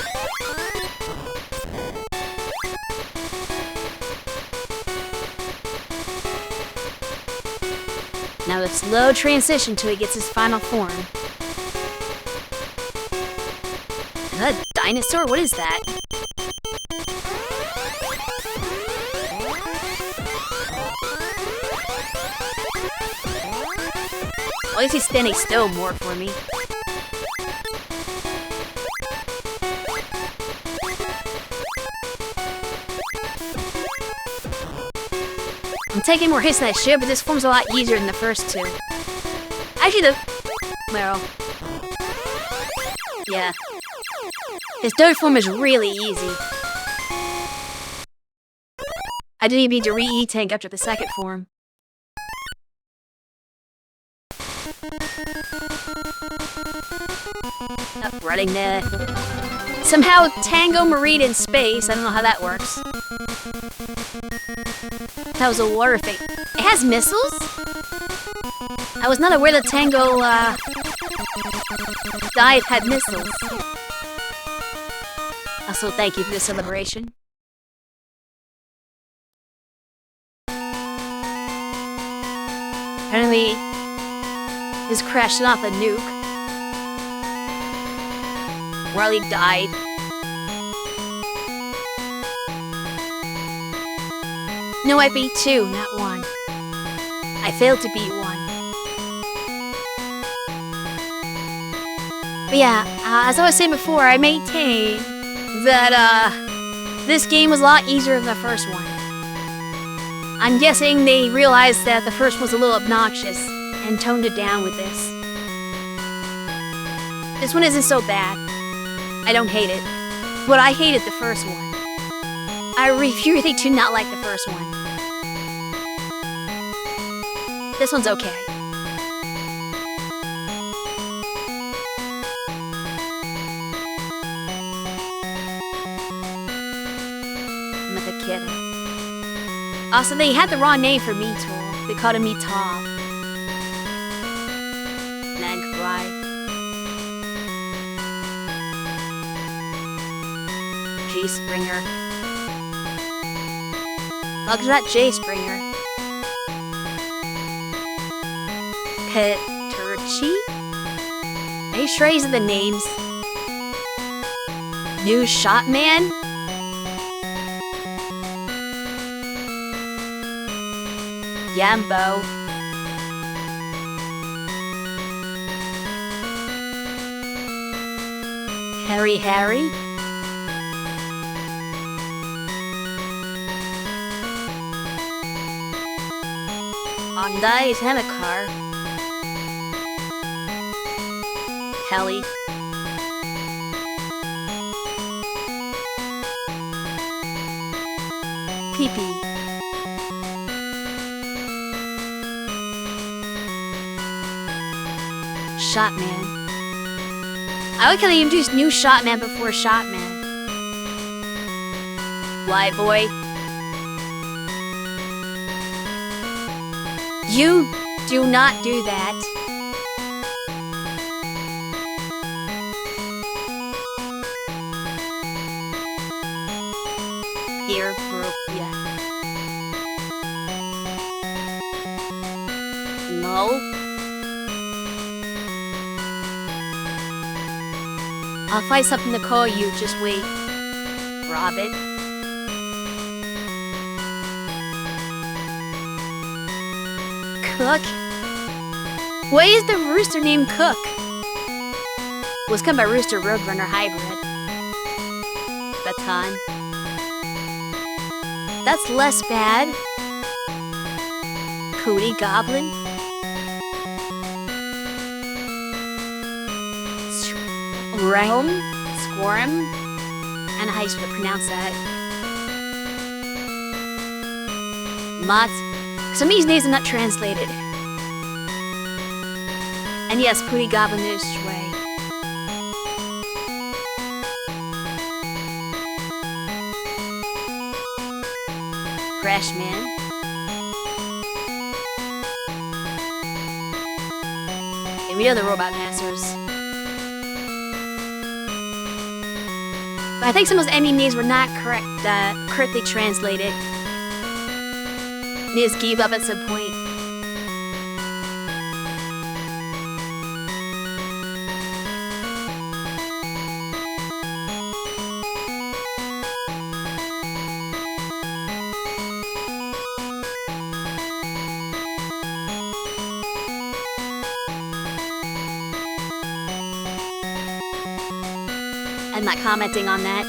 Now the slow transition till he gets his final form. Is that a dinosaur? What is that? At least he's standing still more for me. I'm taking more hits than I should, but this form's a lot easier than the first two. Actually, well, yeah. His third form is really easy. I didn't even need to re-E-tank after the second form. Running there. Somehow Tango Marine in space. I don't know how that works. That was a water fate. It has missiles? I was not aware that Tango Dive had missiles. Also, thank you for the celebration. Apparently, he's crashing off a nuke. Warley died. No, I beat 2, not 1. I failed to beat 1. But yeah, as I was saying before, I maintain that this game was a lot easier than the first one. I'm guessing they realized that the first was a little obnoxious and toned it down with this. This one isn't so bad. I don't hate it, but I hated the first one. I really do not like the first one. This one's okay. Kid. Also, they had the wrong name for Meetool. They called him Meetall. Nagfly. J-Springer. Bugs not J-Springer. Peturchi? Are you sure these are the names? New Shotman? Yambo. Harry. Ondai Tanakar. Kelly. Pee-pee. Shotman. I like how they introduced new Shotman before Shotman. Flyboy. You do not do that. Here, bro. Yeah. No. I'll find something to call you, just wait. Robin. Cook? Why is the rooster named Cook? Was come by Rooster Roadrunner Hybrid. Baton. That's less bad. Cody Goblin. Realm, Squirm, and how you should pronounce that. Mott. Some of these names are not translated. And yes, Pooty Goblin is Shui. Crashman. And we know the Robot Masters. But I think some of those enemy names were not correctly translated. They just gave up at some point. I'm not commenting on that.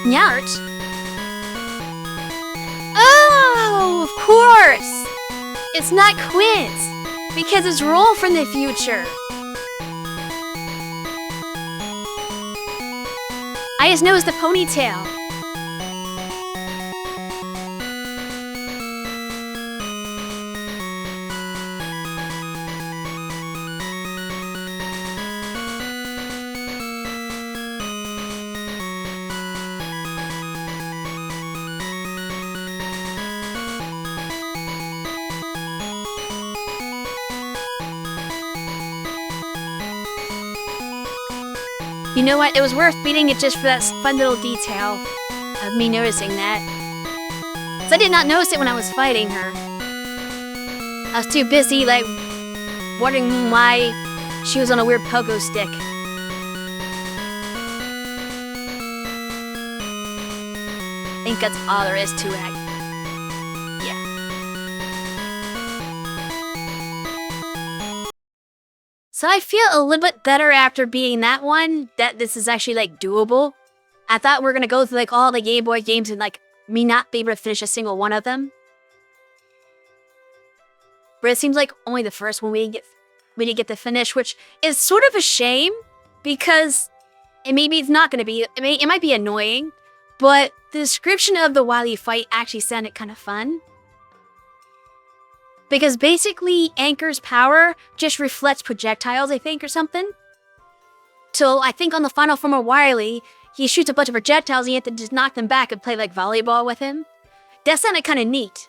Nyart? Oh, of course! It's not Quince, because it's Roll from the future. I just know it's the ponytail. You know what? It was worth beating it just for that fun little detail of me noticing that. So I did not notice it when I was fighting her. I was too busy, like, wondering why she was on a weird pogo stick. I think that's all there is to it. Yeah. So I feel a little bit better after beating that one, that this is actually, like, doable. I thought we were gonna go through, like, all the Game Boy games and, like, me not be able to finish a single one of them. But it seems like only the first one we didn't get to finish, which is sort of a shame, because maybe it's not gonna be, it might be annoying, but the description of the Wily fight actually sounded kind of fun. Because basically, Anchor's power just reflects projectiles, I think, or something. So I think on the final form of Wily, he shoots a bunch of projectiles and you have to just knock them back and play like volleyball with him. That sounded kind of neat.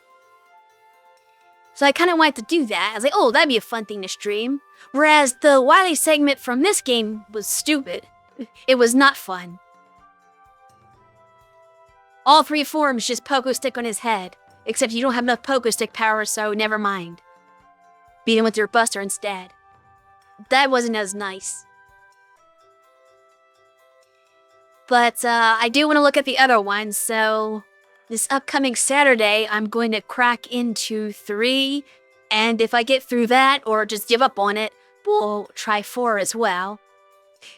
So I kind of wanted to do that. I was like, oh, that'd be a fun thing to stream. Whereas the Wily segment from this game was stupid. It was not fun. All three forms just pogo stick on his head. Except you don't have enough pogo stick power, so never mind. Beat him with your buster instead. That wasn't as nice. But I do want to look at the other ones, so this upcoming Saturday, I'm going to crack into 3, and if I get through that, or just give up on it, we'll try 4 as well.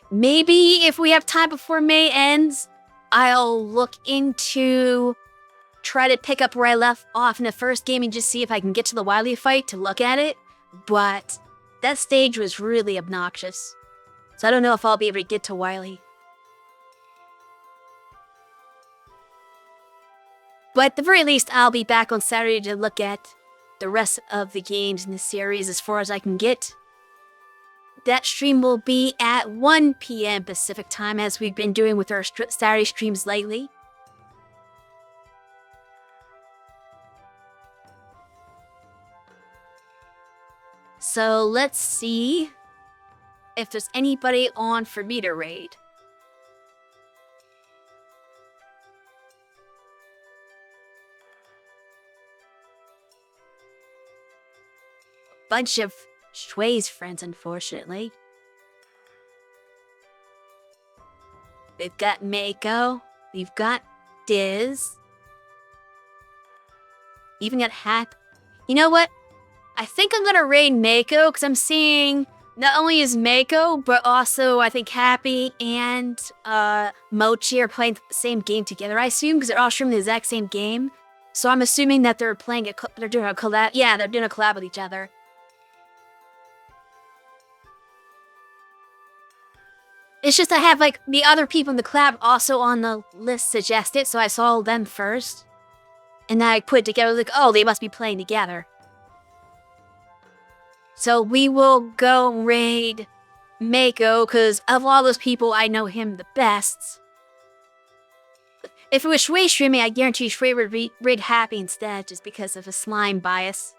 Maybe if we have time before May ends, I'll look into try to pick up where I left off in the first game and just see if I can get to the Wily fight to look at it, but that stage was really obnoxious. So I don't know if I'll be able to get to Wily. But at the very least, I'll be back on Saturday to look at the rest of the games in the series as far as I can get. That stream will be at 1 p.m. Pacific time, as we've been doing with our Saturday streams lately. So let's see if there's anybody on for me to raid. Bunch of Shui's friends, unfortunately. We've got Mako. We've got Diz. Even got Hap. You know what? I think I'm gonna raid Mako, because I'm seeing not only is Mako, but also I think Happy and Mochi are playing the same game together, I assume, because they're all streaming the exact same game. So I'm assuming that they're playing they're doing a collab. Yeah, they're doing a collab with each other. It's just I have, like, the other people in the collab also on the list suggested, so I saw them first. And then I put it together, like, oh, they must be playing together. So we will go raid Mako, because of all those people, I know him the best. If it was Shui streaming, I guarantee Shui would raid Happy instead, just because of a slime bias.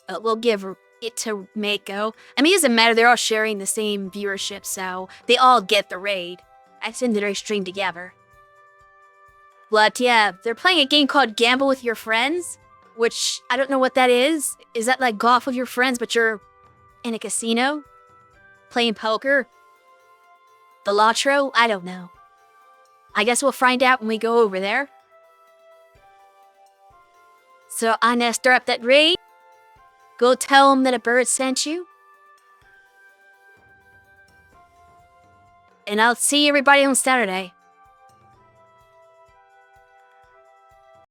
We'll give it to Mako. I mean, it doesn't matter, they're all sharing the same viewership, so they all get the raid. I send their stream together. But yeah, they're playing a game called Gamble with Your Friends, which I don't know what that is. Is that like golf with your friends, but you're in a casino? Playing poker? The Lotro? I don't know. I guess we'll find out when we go over there. So I'm gonna start up that raid. Go tell them that a bird sent you. And I'll see everybody on Saturday.